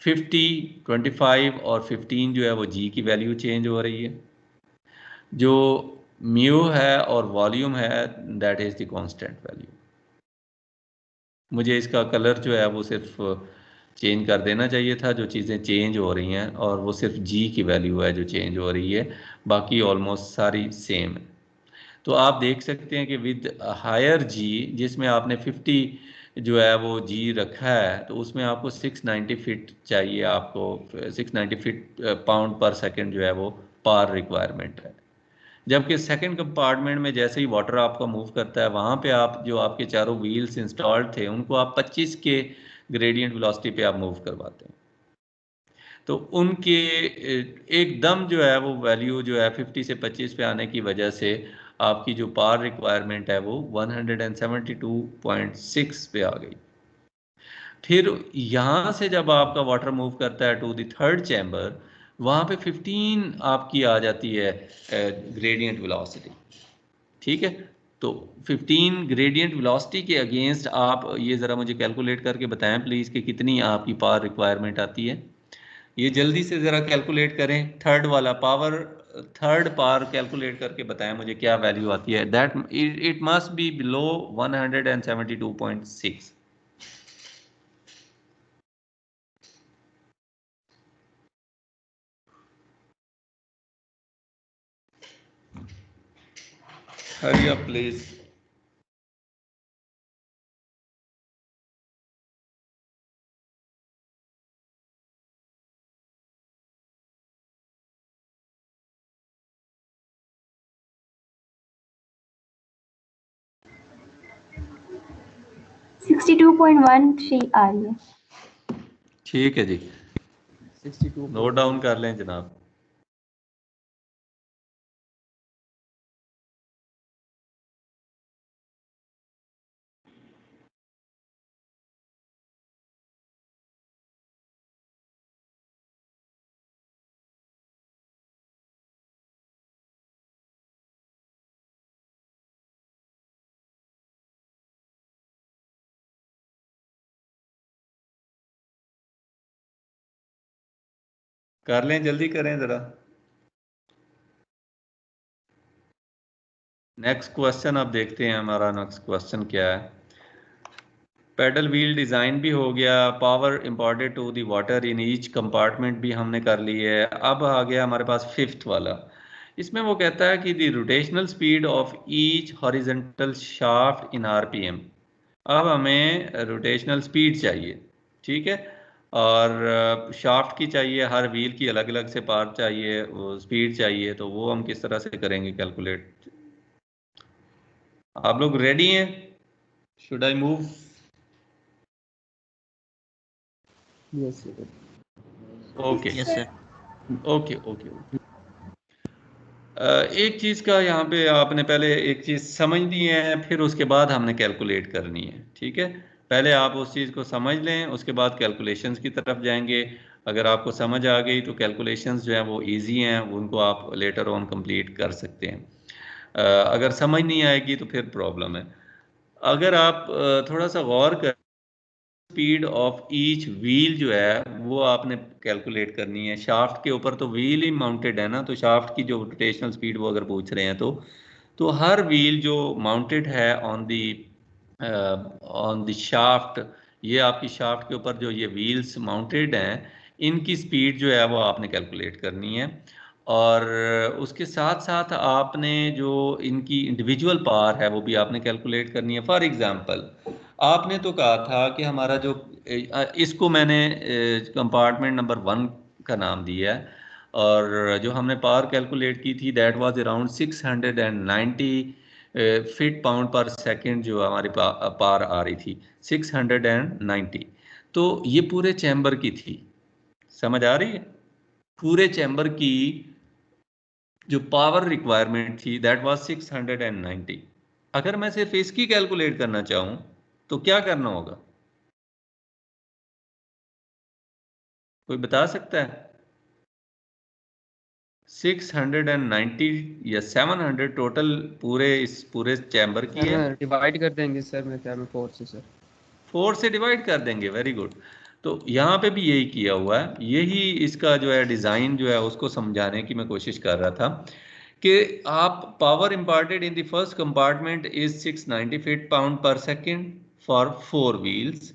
50, 25 और 15 जो है वो जी की वैल्यू चेंज हो रही है। जो म्यू है और वॉल्यूम है that is the constant value. मुझे इसका कलर जो है वो सिर्फ चेंज कर देना चाहिए था, जो चीज़ें चेंज हो रही हैं, और वो सिर्फ जी की वैल्यू है जो चेंज हो रही है, बाकी ऑलमोस्ट सारी सेम है। तो आप देख सकते हैं कि विद हायर जी, जिसमें आपने 50 जो है वो जी रखा है, तो उसमें आपको 690 फीट चाहिए, आपको 690 फीट पाउंड पर सेकंड जो है वो पार रिक्वायरमेंट है। जबकि सेकंड कंपार्टमेंट में जैसे ही वाटर आपका मूव करता है, वहाँ पे आप जो आपके चारों व्हील्स इंस्टॉल्ड थे उनको आप 25 के ग्रेडियंट वेलोसिटी पे आप मूव करवाते हैं। तो उनके एकदम जो है वो वैल्यू जो है 50 से 25 पे आने की वजह से आपकी जो पावर रिक्वायरमेंट है वो 172.6 पे आ गई। फिर यहाँ से जब आपका वाटर मूव करता है टू द थर्ड चैम्बर, वहाँ पे 15 आपकी आ जाती है ग्रेडियंट वेलोसिटी। ठीक है, तो 15 ग्रेडियंट वेलोसिटी के अगेंस्ट आप ये ज़रा मुझे कैलकुलेट करके बताएं प्लीज़ कि कितनी आपकी पावर रिक्वायरमेंट आती है। ये जल्दी से ज़रा कैलकुलेट करें, थर्ड वाला पावर, थर्ड पावर कैलकुलेट करके बताएं मुझे क्या वैल्यू आती है। That it must be below 172.6। Hurry up please. 62.13 आ रही है। ठीक है जी, 62 नोट डाउन कर लें जनाब। कर लें, जल्दी करें ज़रा। नेक्स्ट क्वेश्चन अब देखते हैं, हमारा नेक्स्ट क्वेश्चन क्या है। पेडल व्हील डिज़ाइन भी हो गया, power imported to the water in each compartment भी हमने कर ली है। अब आ गया हमारे पास फिफ्थ वाला। इसमें वो कहता है कि the rotational speed of each horizontal shaft in RPM. अब हमें रोटेशनल स्पीड चाहिए, ठीक है, और शाफ्ट की चाहिए, हर व्हील की अलग अलग से पार चाहिए, वो स्पीड चाहिए। तो वो हम किस तरह से करेंगे कैलकुलेट? आप लोग रेडी हैं? Should I move? yes sir. Okay Yes sir. Okay okay okay. एक चीज़ का यहाँ पे आपने पहले एक चीज़ समझनी है, फिर उसके बाद हमने कैलकुलेट करनी है। ठीक है, पहले आप उस चीज़ को समझ लें, उसके बाद कैलकुलेशंस की तरफ जाएंगे। अगर आपको समझ आ गई तो कैलकुलेशंस जो हैं वो इजी हैं, उनको आप लेटर ऑन कंप्लीट कर सकते हैं। अगर समझ नहीं आएगी तो फिर प्रॉब्लम है। अगर आप थोड़ा सा गौर कर स्पीड ऑफ ईच व्हील जो है वो आपने कैलकुलेट करनी है। शाफ्ट के ऊपर तो व्हील ही माउंटेड है ना, तो शाफ्ट की जो रोटेशनल स्पीड वो अगर पूछ रहे हैं तो हर व्हील जो माउंटेड है ऑन द शाफ्ट, ये आपकी शाफ्ट के ऊपर जो ये व्हील्स माउंटेड हैं इनकी स्पीड जो है वो आपने कैलकुलेट करनी है। और उसके साथ साथ आपने जो इनकी इंडिविजुअल पावर है वो भी आपने कैलकुलेट करनी है। फॉर एग्जांपल आपने तो कहा था कि हमारा जो इसको मैंने कंपार्टमेंट नंबर 1 का नाम दिया है, और जो हमने पावर कैलकुलेट की थी that was around 690 feet pound पर सेकंड जो हमारी पावर आ रही थी 690। तो ये पूरे चैम्बर की थी, समझ आ रही है? पूरे चैम्बर की जो पावर रिक्वायरमेंट थी दैट वाज 690। अगर मैं सिर्फ इसकी कैलकुलेट करना चाहूं तो क्या करना होगा, कोई बता सकता है? 690 या 700 टोटल पूरे इस पूरे चैम्बर की सर है। मैं डिवाइड कर देंगे सर, मैं क्या मैं 4 से सर। 4 से डिवाइड कर देंगे, वेरी गुड। तो यहाँ पे भी यही किया हुआ है, यही इसका जो है डिज़ाइन जो है उसको समझाने की मैं कोशिश कर रहा था कि आप power imparted in the first compartment is 690 feet pound per second for 4 wheels.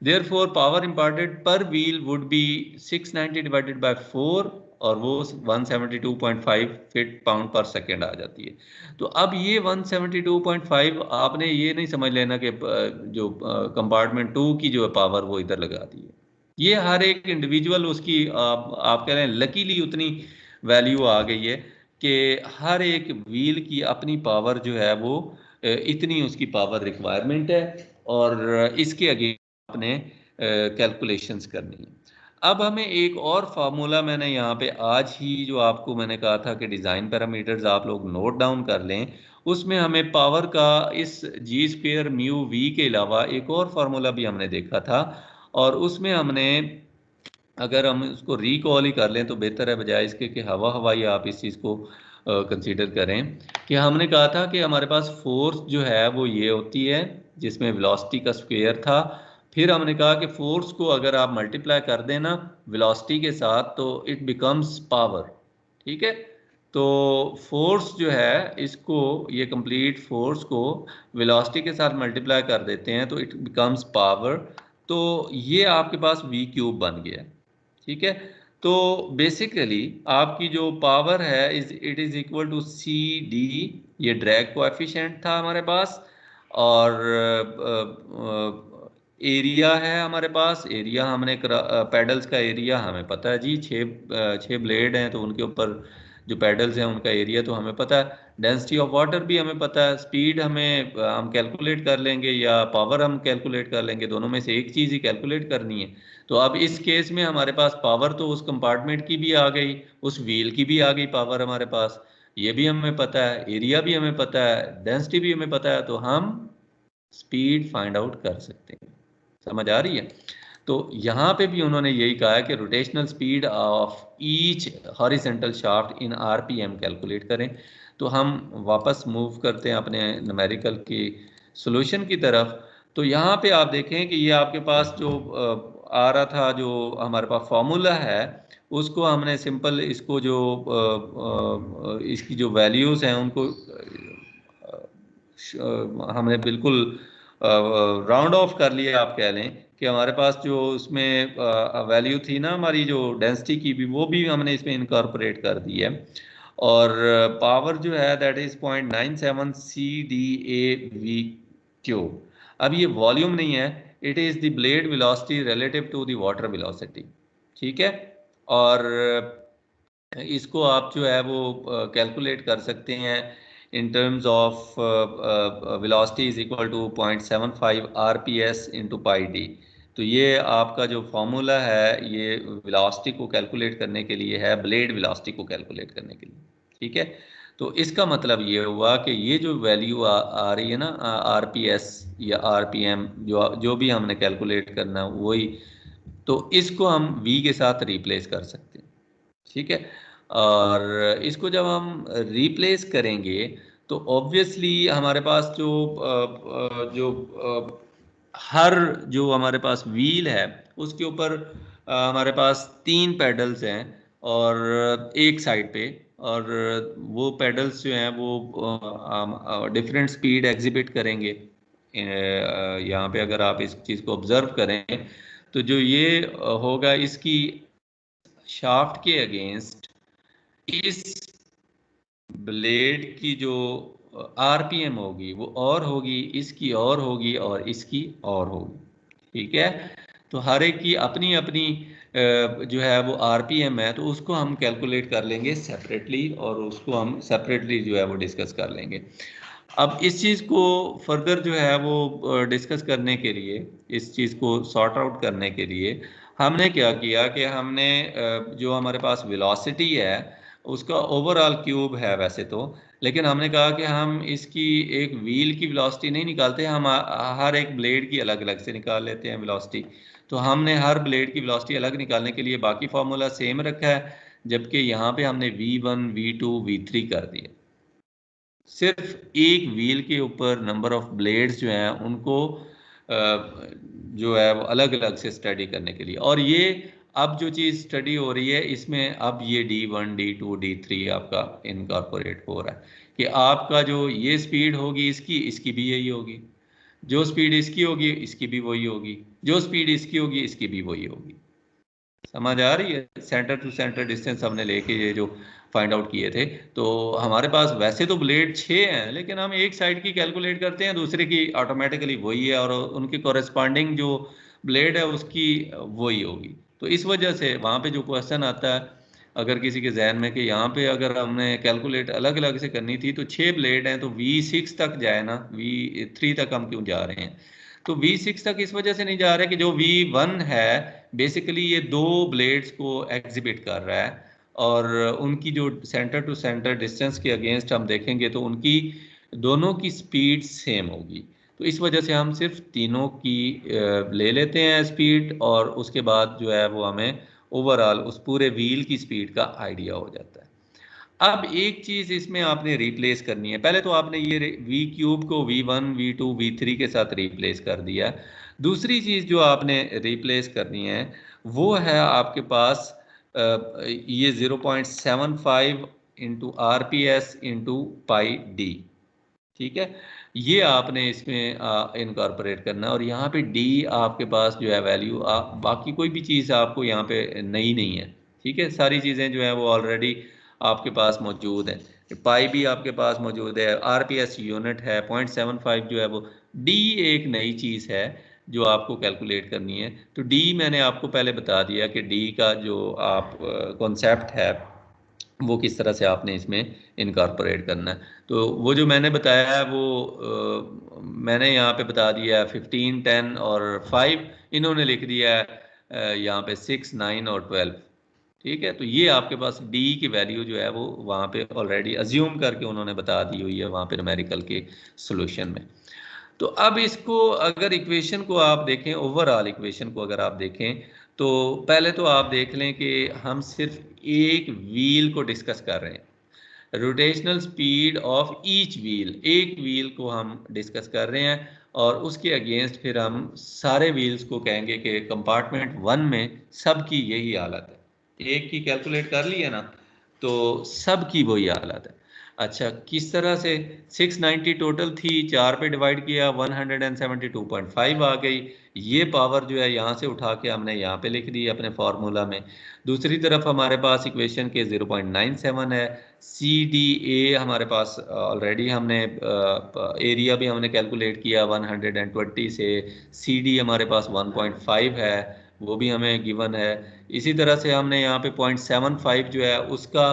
Therefore, power imparted per wheel would be 690 divided by 4, और वो 172.5 फीट पाउंड पर सेकेंड आ जाती है। तो अब ये 172.5 आपने ये नहीं समझ लेना कि जो कंपार्टमेंट 2 की जो है पावर वो इधर लगा दी है। ये हर एक इंडिविजुअल उसकी आप कह रहे हैं लकीली उतनी वैल्यू आ गई है कि हर एक व्हील की अपनी पावर जो है वो इतनी उसकी पावर रिक्वायरमेंट है, और इसके आगे आपने कैलकुलेशंस करनी है। अब हमें एक और फार्मूला मैंने यहाँ पे आज ही जो आपको मैंने कहा था कि डिज़ाइन पैरामीटर्स आप लोग नोट डाउन कर लें, उसमें हमें पावर का इस जी स्क्वेयर म्यू वी के अलावा एक और फार्मूला भी हमने देखा था, और उसमें हमने अगर हम उसको रिकॉल ही कर लें तो बेहतर है, बजाय इसके कि हवा हवाई आप इस चीज़ को कंसीडर करें कि हमने कहा था कि हमारे पास फोर्स जो है वो ये होती है जिसमें वेलोसिटी का स्क्वायर था। फिर हमने कहा कि फोर्स को अगर आप मल्टीप्लाई कर देना वेलोसिटी के साथ तो इट बिकम्स पावर, ठीक है? तो फोर्स जो है इसको, ये कंप्लीट फोर्स को वेलोसिटी के साथ मल्टीप्लाई कर देते हैं तो इट बिकम्स पावर। तो ये आपके पास वी क्यूब बन गया, ठीक है? तो बेसिकली आपकी जो पावर है it is equal to C D, ये ड्रैग कोएफिशिएंट था हमारे पास, और एरिया है हमारे पास। एरिया हमने पैडल्स का एरिया हमें पता है जी, छः ब्लेड हैं तो उनके ऊपर जो पैडल्स हैं उनका एरिया तो हमें पता है। डेंसिटी ऑफ वाटर भी हमें पता है। स्पीड हमें हम कैलकुलेट कर लेंगे या पावर हम कैलकुलेट कर लेंगे, दोनों में से एक चीज़ ही कैलकुलेट करनी है। तो अब इस केस में हमारे पास पावर तो उस कंपार्टमेंट की भी आ गई, उस व्हील की भी आ गई पावर हमारे पास, ये भी हमें पता है, एरिया भी हमें पता है, डेंसिटी भी हमें पता है, तो हम स्पीड फाइंड आउट कर सकते हैं। समझ आ रही है? तो यहाँ पे भी उन्होंने यही कहा है कि rotational speed of each horizontal shaft in RPM calculate करें। तो हम वापस मूव करते हैं अपने न्यूमेरिकल की सॉल्यूशन की तरफ। तो यहाँ पे आप देखें कि ये आपके पास जो आ रहा था, जो हमारे पास फॉर्मूला है उसको हमने सिंपल इसको जो इसकी जो वैल्यूज़ हैं उनको हमने बिल्कुल राउंड ऑफ कर लिया, आप कह लें कि हमारे पास जो उसमें वैल्यू थी ना हमारी जो डेंसिटी की भी, वो भी हमने इसमें इनकॉर्पोरेट कर दी है। और पावर जो है that is 0.97 C D A V cube. अब ये वॉल्यूम नहीं है, it is the blade velocity relative to the water velocity, ठीक है? और इसको आप जो है वो कैलकुलेट कर सकते हैं in terms of velocity is equal to 0.75 RPS into pi D. तो ये आपका जो फॉर्मूला है ये वेलोसिटी को कैलकुलेट करने के लिए है, ब्लेड वेलोसिटी को कैलकुलेट करने के लिए, ठीक है? तो इसका मतलब ये हुआ कि ये जो वैल्यू आ रही है ना आरपीएस या आरपीएम, जो भी हमने कैलकुलेट करना वही, तो इसको हम वी के साथ रिप्लेस कर सकते हैं, ठीक है? और इसको जब हम रिप्लेस करेंगे तो ऑब्वियसली हमारे पास जो हर जो हमारे पास व्हील है उसके ऊपर हमारे पास 3 पेडल्स हैं और एक साइड पे, और वो पेडल्स जो हैं वो डिफरेंट स्पीड एग्जिबिट करेंगे। यहाँ पे अगर आप इस चीज़ को ऑब्जर्व करें तो जो ये होगा इसकी शाफ्ट के अगेंस्ट इस ब्लेड की जो आरपीएम होगी वो और होगी, इसकी और होगी और इसकी और होगी। ठीक है, तो हर एक की अपनी अपनी जो है वो आरपीएम है, तो उसको हम कैलकुलेट कर लेंगे सेपरेटली और उसको हम सेपरेटली जो है वो डिस्कस कर लेंगे। अब इस चीज़ को फर्दर जो है वो डिस्कस करने के लिए, इस चीज़ को सॉर्ट आउट करने के लिए हमने क्या किया कि हमने जो हमारे पास वेलोसिटी है उसका ओवरऑल क्यूब है वैसे तो, लेकिन हमने कहा कि हम इसकी एक व्हील की वेलोसिटी नहीं निकालते, हम हर एक ब्लेड की अलग अलग से निकाल लेते हैं वेलोसिटी। तो हमने हर ब्लेड की वेलोसिटी अलग निकालने के लिए बाकी फार्मूला सेम रखा है, जबकि यहाँ पे हमने V1 V2 V3 कर दिया। सिर्फ एक व्हील के ऊपर नंबर ऑफ ब्लेड्स जो हैं उनको जो है वो अलग अलग से स्टडी करने के लिए। और ये अब जो चीज़ स्टडी हो रही है इसमें अब ये D1 D2 D3 आपका इनकॉर्पोरेट हो रहा है कि आपका जो ये स्पीड होगी इसकी, इसकी भी यही होगी, जो स्पीड इसकी होगी इसकी भी वही होगी, जो स्पीड इसकी होगी इसकी भी वही होगी। समझ आ रही है? सेंटर टू सेंटर डिस्टेंस हमने लेके ये जो फाइंड आउट किए थे, तो हमारे पास वैसे तो ब्लेड 6 हैं लेकिन हम एक साइड की कैलकुलेट करते हैं, दूसरे की ऑटोमेटिकली वही है और उनकी कॉरेस्पॉन्डिंग जो ब्लेड है उसकी वही होगी। तो इस वजह से वहाँ पे जो क्वेश्चन आता है अगर किसी के जहन में कि यहाँ पे अगर हमने कैलकुलेट अलग अलग से करनी थी तो 6 ब्लेड हैं तो V6 तक जाए ना, V3 तक हम क्यों जा रहे हैं? तो V6 तक इस वजह से नहीं जा रहा है कि जो V1 है बेसिकली ये 2 ब्लेड्स को एग्जिबिट कर रहा है और उनकी जो सेंटर टू सेंटर डिस्टेंस के अगेंस्ट हम देखेंगे तो उनकी दोनों की स्पीड सेम होगी। तो इस वजह से हम सिर्फ तीनों की ले लेते हैं स्पीड और उसके बाद जो है वो हमें ओवरऑल उस पूरे व्हील की स्पीड का आइडिया हो जाता है। अब एक चीज इसमें आपने रिप्लेस करनी है, पहले तो आपने ये वी क्यूब को V1 V2 V3 के साथ रिप्लेस कर दिया। दूसरी चीज जो आपने रिप्लेस करनी है वो है आपके पास ये 0.75 into RPS into pi D. ठीक है, ये आपने इसमें इनकॉर्पोरेट करना है और यहाँ पे डी आपके पास जो है वैल्यू, बाकी कोई भी चीज़ आपको यहाँ पे नई नहीं है। ठीक है, सारी चीज़ें जो है वो ऑलरेडी आपके पास मौजूद है, पाई भी आपके पास मौजूद है, RPS यूनिट है, 0.75 जो है वो, डी एक नई चीज़ है जो आपको कैलकुलेट करनी है। तो डी मैंने आपको पहले बता दिया कि डी का जो आप कॉन्सेप्ट है वो किस तरह से आपने इसमें इनकॉर्पोरेट करना है। तो वो जो मैंने बताया है वो मैंने यहाँ पे बता दिया है 15 10 और 5, इन्होंने लिख दिया है यहाँ पे 6 9 और 12। ठीक है, तो ये आपके पास डी की वैल्यू जो है वो वहाँ पे ऑलरेडी अज्यूम करके उन्होंने बता दी हुई है वहाँ पे न्यूमेरिकल के सोल्यूशन में। तो अब इसको अगर इक्वेशन को आप देखें, ओवरऑल इक्वेशन को अगर आप देखें तो पहले तो आप देख लें कि हम सिर्फ एक व्हील को डिस्कस कर रहे हैं, rotational speed of each wheel, एक व्हील को हम डिस्कस कर रहे हैं और उसके अगेंस्ट फिर हम सारे व्हील्स को कहेंगे कि कंपार्टमेंट 1 में सबकी यही हालत है। एक की कैलकुलेट कर ली है ना, तो सबकी वही हालत है। अच्छा, किस तरह से 690 टोटल थी, 4 पे डिवाइड किया 172.5 आ गई। ये पावर जो है यहाँ से उठा के हमने यहाँ पे लिख दी अपने फार्मूला में। दूसरी तरफ हमारे पास इक्वेशन के 0.97 है, CDA हमारे पास ऑलरेडी हमने एरिया भी हमने कैलकुलेट किया 120 से, CD हमारे पास 1.5 है, वो भी हमें गिवन है। इसी तरह से हमने यहाँ पे 0.75 जो है उसका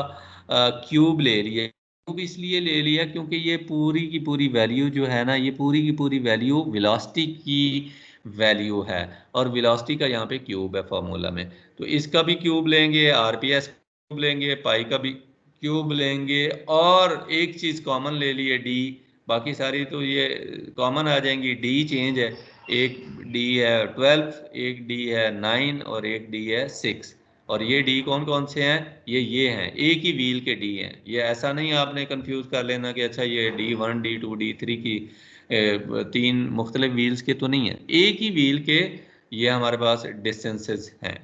क्यूब ले लिया। क्यूब इसलिए ले लिया क्योंकि ये पूरी की पूरी वैल्यू जो है ना, ये पूरी की पूरी वैल्यू वेलोसिटी की वैल्यू है और वेलोसिटी का यहाँ पे क्यूब है फॉर्मूला में। तो इसका भी क्यूब लेंगे, RPS क्यूब लेंगे, पाई का भी क्यूब लेंगे और एक चीज़ कॉमन ले लिए डी, बाकी सारी तो ये कॉमन आ जाएंगी। डी चेंज है, एक डी है 12, एक डी है 9 और एक डी है 6। और ये डी कौन कौन से हैं, ये हैं, एक ही व्हील के डी हैं। ये ऐसा नहीं आपने कंफ्यूज कर लेना कि अच्छा ये D1 D2 D3 की 3 मुख्तलिफ व्हील्स के तो नहीं है, एक ही व्हील के ये हमारे पास डिस्टेंसेस हैं।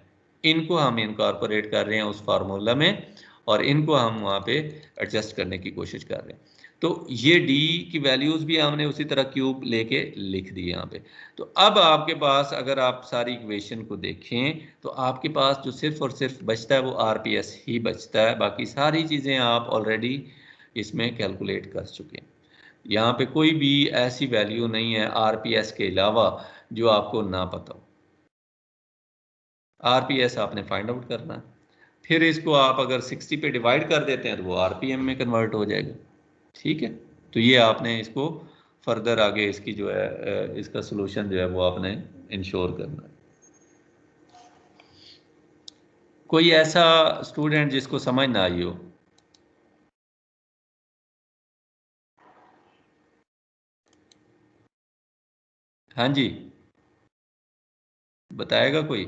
इनको हम इनकॉर्पोरेट कर रहे हैं उस फार्मूला में और इनको हम वहाँ पे एडजस्ट करने की कोशिश कर रहे हैं। तो ये डी की वैल्यूज भी हमने उसी तरह क्यूब लेके लिख दी यहाँ पे। तो अब आपके पास अगर आप सारी इक्वेशन को देखें तो आपके पास जो सिर्फ और सिर्फ बचता है वो आरपीएस ही बचता है, बाकी सारी चीज़ें आप ऑलरेडी इसमें कैलकुलेट कर चुके हैं। यहाँ पे कोई भी ऐसी वैल्यू नहीं है आरपीएस के अलावा जो आपको ना पता हो। आरपीएस आपने फाइंड आउट करना है, फिर इसको आप अगर 60 पे डिवाइड कर देते हैं तो वो आरपीएम में कन्वर्ट हो जाएगा। ठीक है, तो ये आपने इसको फर्दर आगे इसकी जो है इसका सॉल्यूशन जो है वो आपने इंश्योर करना है। कोई ऐसा स्टूडेंट जिसको समझ ना आई हो? हाँ जी, बताएगा कोई?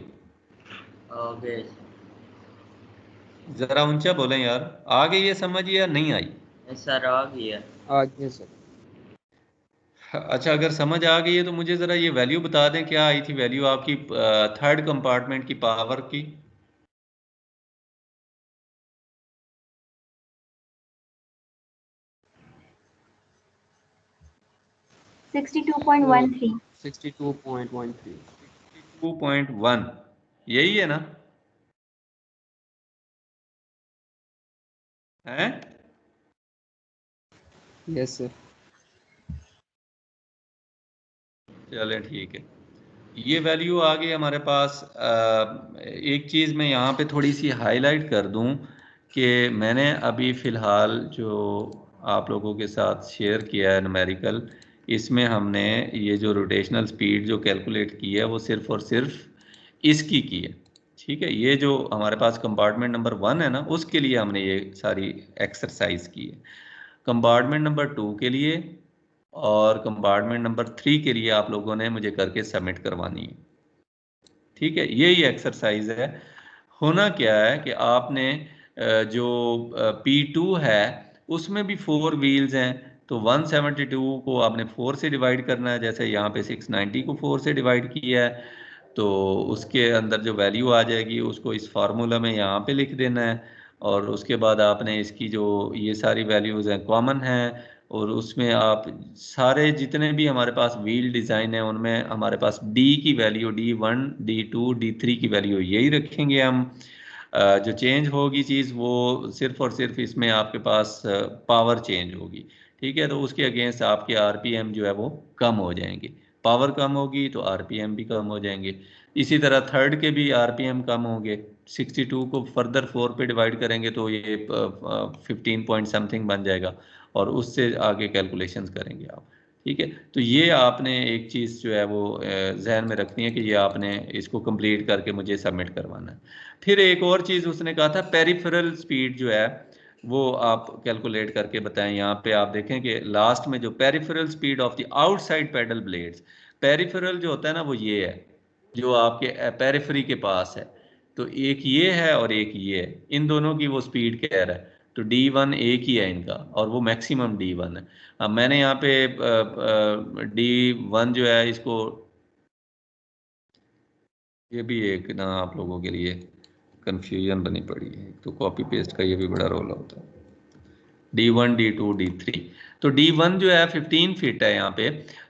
ओके जरा ऊंचा बोलें यार। आ गई ये समझ या नहीं आई? सर, आ गया। आगे सर। अच्छा, अगर समझ आ गई है तो मुझे ज़रा ये वैल्यू बता दें, क्या आई थी वैल्यू आपकी थर्ड कंपार्टमेंट की पावर की? 62.13। 62.13। 2.1 यही है ना? हैं? Yes sir. चलें ठीक है, ये वैल्यू आ गई हमारे पास। एक चीज़ मैं यहाँ पे थोड़ी सी हाईलाइट कर दूँ कि मैंने अभी फ़िलहाल जो आप लोगों के साथ शेयर किया है न्यूमेरिकल, इसमें हमने ये जो रोटेशनल स्पीड जो कैलकुलेट की है वो सिर्फ़ और सिर्फ इसकी की है। ठीक है, ये जो हमारे पास कंपार्टमेंट नंबर 1 है ना, उसके लिए हमने ये सारी एक्सरसाइज की है। कंपार्टमेंट नंबर 2 के लिए और कंपार्टमेंट नंबर 3 के लिए आप लोगों ने मुझे करके सबमिट करवानी है। ठीक है, यही एक्सरसाइज है। होना क्या है कि आपने जो P2 है उसमें भी 4 व्हील्स हैं, तो 172 को आपने 4 से डिवाइड करना है, जैसे यहाँ पे 690 को 4 से डिवाइड किया है, तो उसके अंदर जो वैल्यू आ जाएगी उसको इस फार्मूला में यहाँ पे लिख देना है। और उसके बाद आपने इसकी जो ये सारी वैल्यूज़ हैं कॉमन हैं, और उसमें आप सारे जितने भी हमारे पास व्हील डिज़ाइन है उनमें हमारे पास डी की वैल्यू D1 D2 D3 की वैल्यू यही रखेंगे हम। जो चेंज होगी चीज़ वो सिर्फ और सिर्फ इसमें आपके पास पावर चेंज होगी। ठीक है, तो उसके अगेंस्ट आपके आरपीएम जो है वो कम हो जाएंगे। पावर कम होगी तो आरपीएम भी कम हो जाएंगे। इसी तरह थर्ड के भी आरपीएम कम होंगे। 62 को फर्दर 4 पे डिवाइड करेंगे तो ये 15 पॉइंट समथिंग बन जाएगा, और उससे आगे कैलकुलेशंस करेंगे आप। ठीक है, तो ये आपने एक चीज़ जो है वो जहन में रखनी है कि ये आपने इसको कंप्लीट करके मुझे सबमिट करवाना है। फिर एक और चीज़ उसने कहा था पेरिफेरल स्पीड जो है वो आप कैलकुलेट करके बताएं। यहाँ पे आप देखें कि लास्ट में जो peripheral speed of the outside paddle blades, peripheral जो होता है ना वो ये है जो आपके पेरिफेरी के पास है, तो एक ये है और एक ये है, इन दोनों की वो स्पीड कह रहा है। तो D1 एक ही है इनका और वो मैक्सिमम D1 है। अब मैंने यहाँ पे D1 जो है इसको, ये भी एक ना आप लोगों के लिए कंफ्यूजन बनी पड़ी है, तो कॉपी पेस्ट का ये भी बड़ा रोल होता है। D1 D2 D3, तो D1 जो है 15 फीट है यहाँ पे।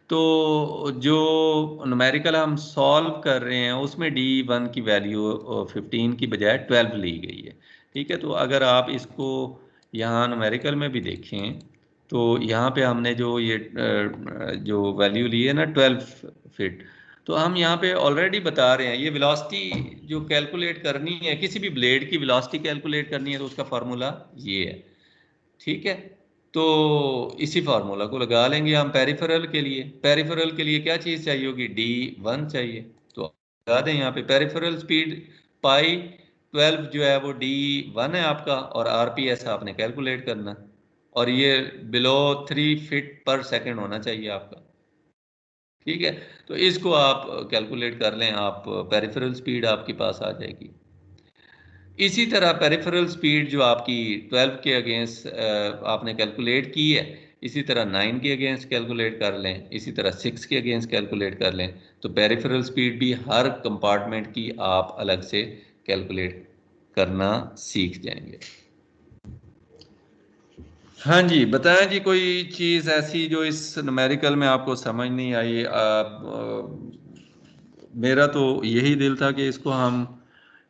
तो जो न्यूमेरिकल हम सॉल्व कर रहे हैं उसमें D1 की वैल्यू 15 की बजाय 12 ली गई है। ठीक है, तो अगर आप इसको यहाँ न्यूमेरिकल में भी देखें तो यहाँ पे हमने जो ये जो वैल्यू ली है ना 12 फीट, तो हम यहाँ पे ऑलरेडी बता रहे हैं ये वेलोसिटी जो कैलकुलेट करनी है, किसी भी ब्लेड की वेलोसिटी कैलकुलेट करनी है तो उसका फार्मूला ये है। ठीक है, तो इसी फार्मूला को लगा लेंगे हम पेरिफेरल के लिए। पेरिफेरल के लिए क्या चीज़ चाहिए होगी? D1 चाहिए, तो लगा दें यहाँ पे पेरिफेरल स्पीड पाई 12 जो है वो D1 है आपका, और आरपीएस आपने कैलकुलेट करना, और ये बिलो 3 फीट पर सेकेंड होना चाहिए आपका। ठीक है, तो इसको आप कैलकुलेट कर लें, आप पेरिफेरल स्पीड आपके पास आ जाएगी। इसी तरह पेरिफेरल स्पीड जो आपकी 12 के अगेंस्ट आपने कैलकुलेट की है, इसी तरह 9 के अगेंस्ट कैलकुलेट कर लें, इसी तरह 6 के अगेंस्ट कैलकुलेट कर लें, तो पेरिफेरल स्पीड भी हर कंपार्टमेंट की आप अलग से कैलकुलेट करना सीख जाएंगे। हाँ जी, बताएं जी कोई चीज़ ऐसी जो इस न्यूमेरिकल में आपको समझ नहीं आई। मेरा तो यही दिल था कि इसको हम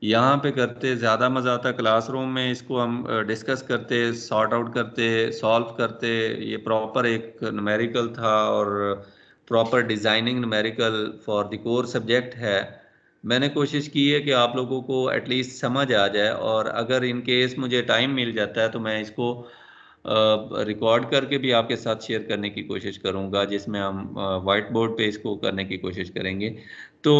यहाँ पे करते, ज़्यादा मज़ा आता क्लासरूम में, इसको हम डिस्कस करते, सॉर्ट आउट करते, सॉल्व करते। ये प्रॉपर एक न्यूमेरिकल था और proper designing numerical for the core subject है। मैंने कोशिश की है कि आप लोगों को एटलीस्ट समझ आ जाए, और अगर इन केस मुझे टाइम मिल जाता है तो मैं इसको रिकॉर्ड करके भी आपके साथ शेयर करने की कोशिश करूंगा, जिसमें हम वाइट बोर्ड पे इसको करने की कोशिश करेंगे। तो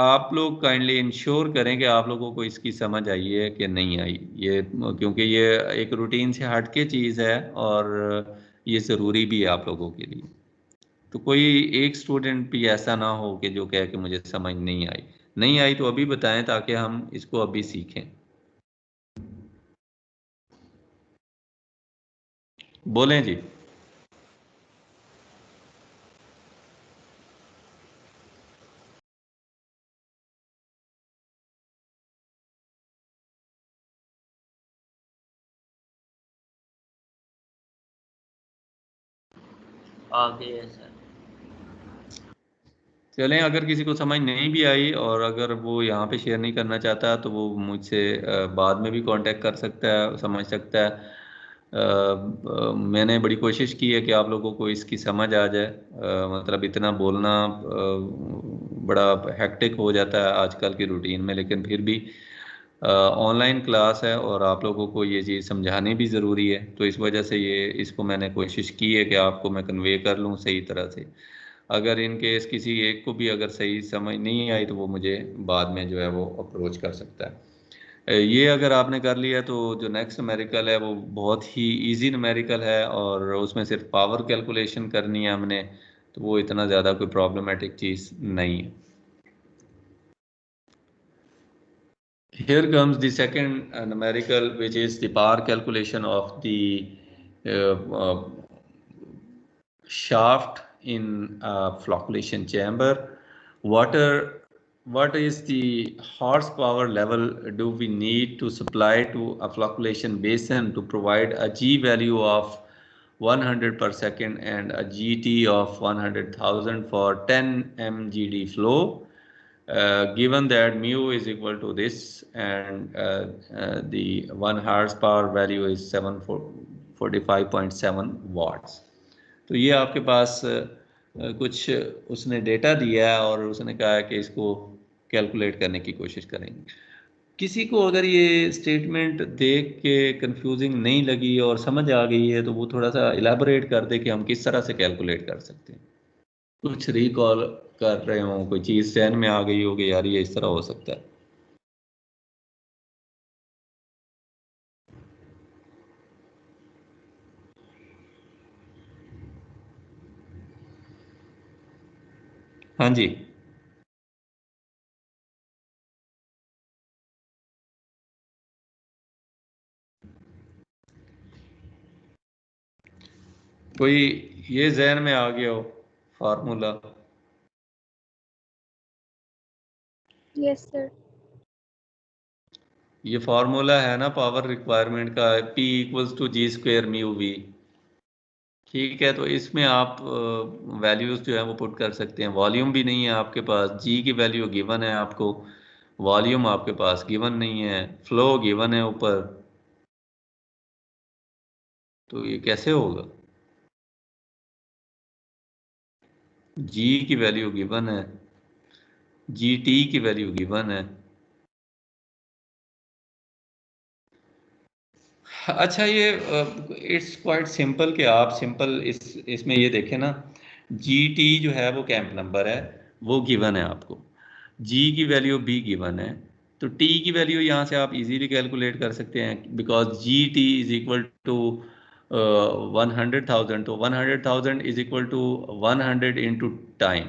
आप लोग काइंडली इंश्योर करें कि आप लोगों को इसकी समझ आई है कि नहीं आई, ये क्योंकि ये एक रूटीन से हट के चीज़ है और ये ज़रूरी भी है आप लोगों के लिए। तो कोई एक स्टूडेंट भी ऐसा ना हो कि जो कहे कि मुझे समझ नहीं आई। नहीं आई तो अभी बताएं ताकि हम इसको अभी सीखें। बोलें जी। आ गई है सर। चलें, अगर किसी को समझ नहीं भी आई और अगर वो यहाँ पे शेयर नहीं करना चाहता तो वो मुझसे बाद में भी कांटेक्ट कर सकता है, समझ सकता है। मैंने बड़ी कोशिश की है कि आप लोगों को इसकी समझ आ जाए। मतलब इतना बोलना बड़ा हेक्टिक हो जाता है आजकल की रूटीन में, लेकिन फिर भी ऑनलाइन क्लास है और आप लोगों को ये चीज़ समझानी भी ज़रूरी है, तो इस वजह से ये इसको मैंने कोशिश की है कि आपको मैं कन्वे कर लूँ सही तरह से। अगर इन केस किसी एक को भी अगर सही समझ नहीं आई तो वो मुझे बाद में जो है वो अप्रोच कर सकता है। ये अगर आपने कर लिया तो जो नेक्स्ट न्यूमेरिकल है वो बहुत ही इजी न्यूमेरिकल है और उसमें सिर्फ पावर कैलकुलेशन करनी है हमने, तो वो इतना ज़्यादा कोई प्रॉब्लमेटिक चीज़ नहीं है। Here comes the second numerical, which is the power calculation of the shaft in a flocculation chamber. What is the horsepower level do we need to supply to a flocculation basin to provide a G value of 100 per second and a GT of 100,000 for 10 mgd flow? Given that mu is equal to this and the 1 horsepower value is 745.7 watts. तो ये आपके पास कुछ उसने data दिया है और उसने कहा है कि इसको कैलकुलेट करने की कोशिश करेंगे। किसी को अगर ये स्टेटमेंट देख के कंफ्यूजिंग नहीं लगी और समझ आ गई है तो वो थोड़ा सा इलाबोरेट कर दे कि हम किस तरह से कैलकुलेट कर सकते हैं। कुछ रिकॉल कर रहे हो, कोई चीज़ जहन में आ गई होगी यार ये इस तरह हो सकता है। हाँ जी, कोई ये जहन में आ गया हो फार्मूला? Yes sir. ये फार्मूला है ना पावर रिक्वायरमेंट का, P equals to G square mu V. ठीक है, तो इसमें आप वैल्यूज जो है वो पुट कर सकते हैं। वॉल्यूम भी नहीं है आपके पास, जी की वैल्यू गिवन है आपको, वॉल्यूम आपके पास गिवन नहीं है, फ्लो गिवन है ऊपर, तो ये कैसे होगा? जी की वैल्यू गिवन है, जी टी की वैल्यू गिवन है। अच्छा, ये इट्स क्वाइट सिंपल कि आप सिंपल इसमें ये देखें ना, जी टी जो है वो कैंप नंबर है, वो गिवन है आपको, जी की वैल्यू भी गिवन है, तो टी की वैल्यू यहाँ से आप इजीली कैलकुलेट कर सकते हैं because G T is equal to 100,000, तो 100,000 is equal to 100 into time.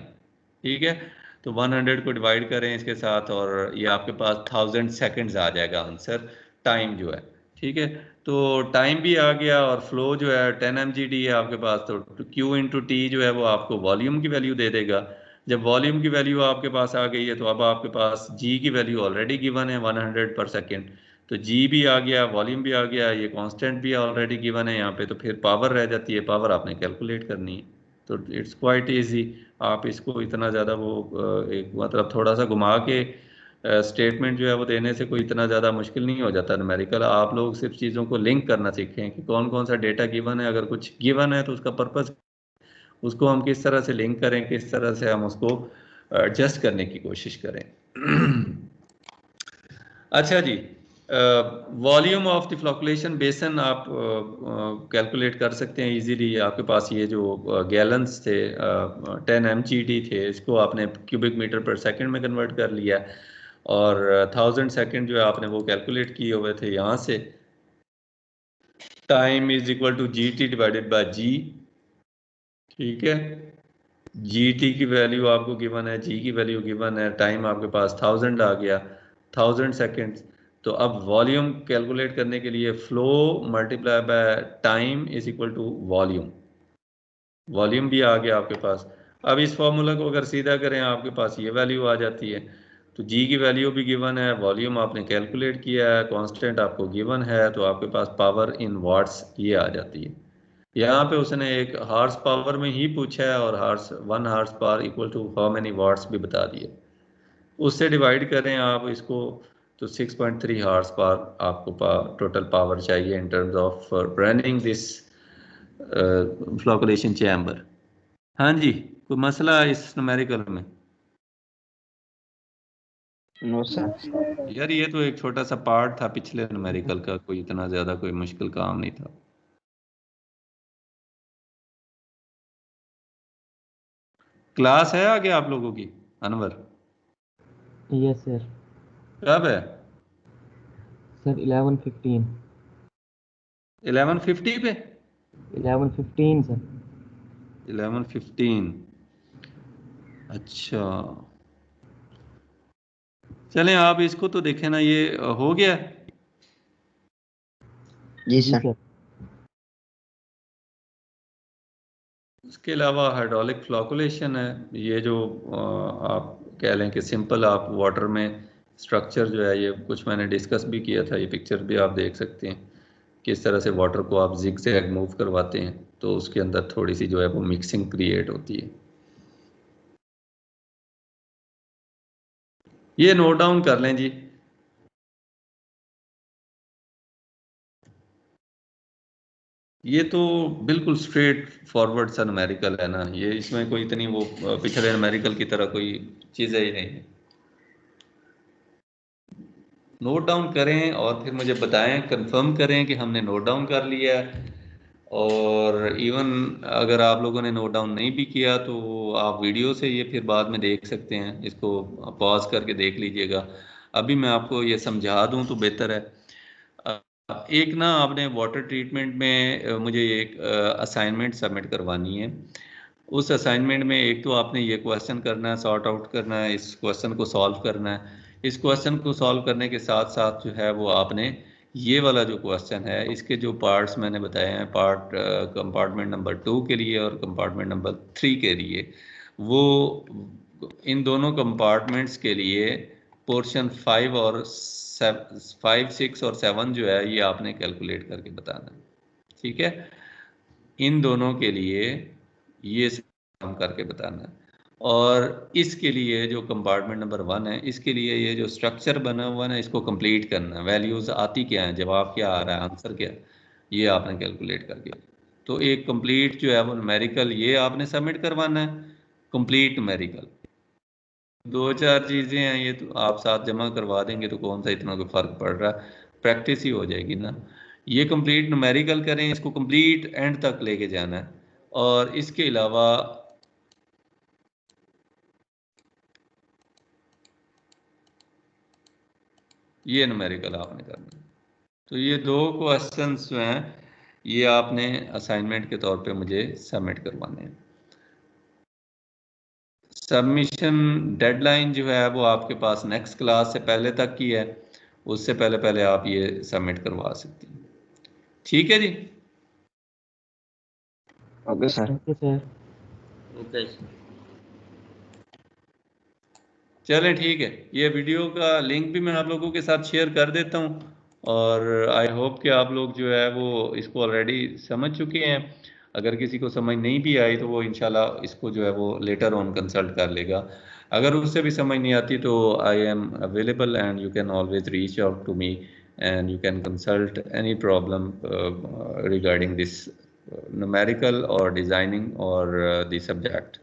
ठीक है, तो 100 को डिवाइड करें इसके साथ और ये आपके पास 1000 सेकंड्स आ जाएगा आंसर, टाइम जो है। ठीक है, तो टाइम भी आ गया और फ्लो जो है 10 mgd है आपके पास, तो Q इंटू टी जो है वो आपको वॉल्यूम की वैल्यू दे देगा। जब वॉल्यूम की वैल्यू आपके पास आ गई है तो अब आपके पास G की वैल्यू ऑलरेडी गिवन है 100 पर सेकेंड, तो G भी आ गया, वॉल्यूम भी आ गया, ये कांस्टेंट भी ऑलरेडी गिवन है यहाँ पे, तो फिर पावर रह जाती है, पावर आपने कैलकुलेट करनी है। तो इट्स क्वाइट इजी, आप इसको इतना ज़्यादा वो एक मतलब थोड़ा सा घुमा के स्टेटमेंट जो है वो देने से कोई इतना ज़्यादा मुश्किल नहीं हो जाता न्यूमेरिकल। आप लोग सिर्फ चीज़ों को लिंक करना सीखें कि कौन कौन सा डेटा गिवन है, अगर कुछ गिवन है तो उसका पर्पस, उसको हम किस तरह से लिंक करें, किस तरह से हम उसको एडजस्ट करने की कोशिश करें। अच्छा जी, वॉल्यूम ऑफ द फ्लोकुलेशन बेसन आप कैलकुलेट कर सकते हैं इजीली। आपके पास ये जो गैलन्स थे 10 mgd थे, इसको आपने क्यूबिक मीटर पर सेकंड में कन्वर्ट कर लिया और 1000 सेकंड जो है आपने वो कैलकुलेट किए हुए थे यहाँ से। Time is equal to GT divided by G। ठीक है, GT की वैल्यू आपको गिवन है, G की वैल्यू गिवन है, टाइम आपके पास 1000 आ गया, 1000 सेकेंड्स। तो अब वॉल्यूम कैलकुलेट करने के लिए flow multiply by time is equal to volume, volume भी आ गया आपके पास। अब इस फॉर्मूला को अगर सीधा करें आपके पास ये वैल्यू आ जाती है, तो G की वैल्यू भी गिवन है, वॉल्यूम आपने कैलकुलेट किया है, कांस्टेंट आपको गिवन है, तो आपके पास पावर इन वाट्स ये आ जाती है। यहाँ पे उसने एक हार्स पावर में ही पूछा है और one horse power equal to how many watts भी बता दिए, उससे डिवाइड करें आप इसको तो 6.3 हार्स पावर आपको टोटल पावर चाहिए in terms of running this flocculation chamber. हाँ जी, कोई मसला इस न्यूमेरिकल में? No sir. यार ये तो एक छोटा सा पार्ट था पिछले न्यूमेरिकल का, कोई इतना ज्यादा कोई मुश्किल काम नहीं था। क्लास है आगे आप लोगों की अनवर? Yes sir. कब है सर 11:15। 11:50 पे? 11:15 सर। 11:15, अच्छा चलें आप इसको तो देखें ना, ये हो गया। जी जी सर। सर। उसके अलावा हाइड्रोलिक फ्लोकुलेशन है, ये जो आप कह लें कि सिंपल आप वाटर में स्ट्रक्चर जो है, ये कुछ मैंने डिस्कस भी किया था, ये पिक्चर भी आप देख सकते हैं किस तरह से वाटर को आप जिग जैग मूव करवाते हैं तो उसके अंदर थोड़ी सी जो है वो मिक्सिंग क्रिएट होती है। ये नोट डाउन कर लें जी। ये तो बिल्कुल स्ट्रेट फॉरवर्ड सा न्यूमेरिकल है ना, ये इसमें कोई इतनी वो पिछले न्यूमेरिकल की तरह कोई चीज़ ही नहीं है। नोट डाउन करें और फिर मुझे बताएं, कंफर्म करें कि हमने नोट डाउन कर लिया है। और इवन अगर आप लोगों ने नोट डाउन नहीं भी किया तो आप वीडियो से ये फिर बाद में देख सकते हैं, इसको पॉज करके देख लीजिएगा। अभी मैं आपको ये समझा दूं तो बेहतर है। एक ना आपने वाटर ट्रीटमेंट में मुझे एक असाइनमेंट सबमिट करवानी है। उस असाइनमेंट में एक तो आपने ये क्वेश्चन करना है, सॉर्ट आउट करना है, इस क्वेश्चन को सॉल्व करना है। इस क्वेश्चन को सॉल्व करने के साथ साथ जो है वो आपने ये वाला जो क्वेश्चन है इसके जो पार्ट्स मैंने बताए हैं, पार्ट कंपार्टमेंट नंबर 2 के लिए और कंपार्टमेंट नंबर 3 के लिए, वो इन दोनों कंपार्टमेंट्स के लिए पोर्शन 5 और 5, 6 और 7 जो है ये आपने कैलकुलेट करके बताना है। ठीक है, इन दोनों के लिए ये काम करके बताना है। और इसके लिए जो कंपार्टमेंट नंबर 1 है इसके लिए ये जो स्ट्रक्चर बना हुआ है इसको कंप्लीट करना है। वैल्यूज आती क्या है, जवाब क्या आ रहा है, आंसर क्या है, ये आपने कैलकुलेट करके, तो एक कंप्लीट जो है वो न्यूमेरिकल ये आपने सबमिट करवाना है, कंप्लीट न्यूमेरिकल। 2-4 चीज़ें हैं ये तो आप साथ जमा करवा देंगे तो कौन सा इतना कोई फ़र्क पड़ रहा है, प्रैक्टिस ही हो जाएगी ना। ये कंप्लीट न्यूमेरिकल करें, इसको कंप्लीट एंड तक लेके जाना है। और इसके अलावा ये न्यूमेरिकल आपने करना है। तो ये 2 क्वेश्चंस जो हैं ये आपने असाइनमेंट के तौर पे मुझे सबमिट करवाने हैं। सबमिशन डेडलाइन जो है वो आपके पास नेक्स्ट क्लास से पहले तक की है, उससे पहले पहले आप ये सबमिट करवा सकती हैं। ठीक है जी। Okay sir. Okay sir. Okay sir. चलें ठीक है, ये वीडियो का लिंक भी मैं आप लोगों के साथ शेयर कर देता हूँ, और आई होप कि आप लोग जो है वो इसको ऑलरेडी समझ चुके हैं। अगर किसी को समझ नहीं भी आई तो वो इंशाल्लाह इसको जो है वो लेटर ऑन कंसल्ट कर लेगा। अगर उससे भी समझ नहीं आती तो I am available and you can always reach out to me and you can consult any problem regarding this numerical or designing or the subject.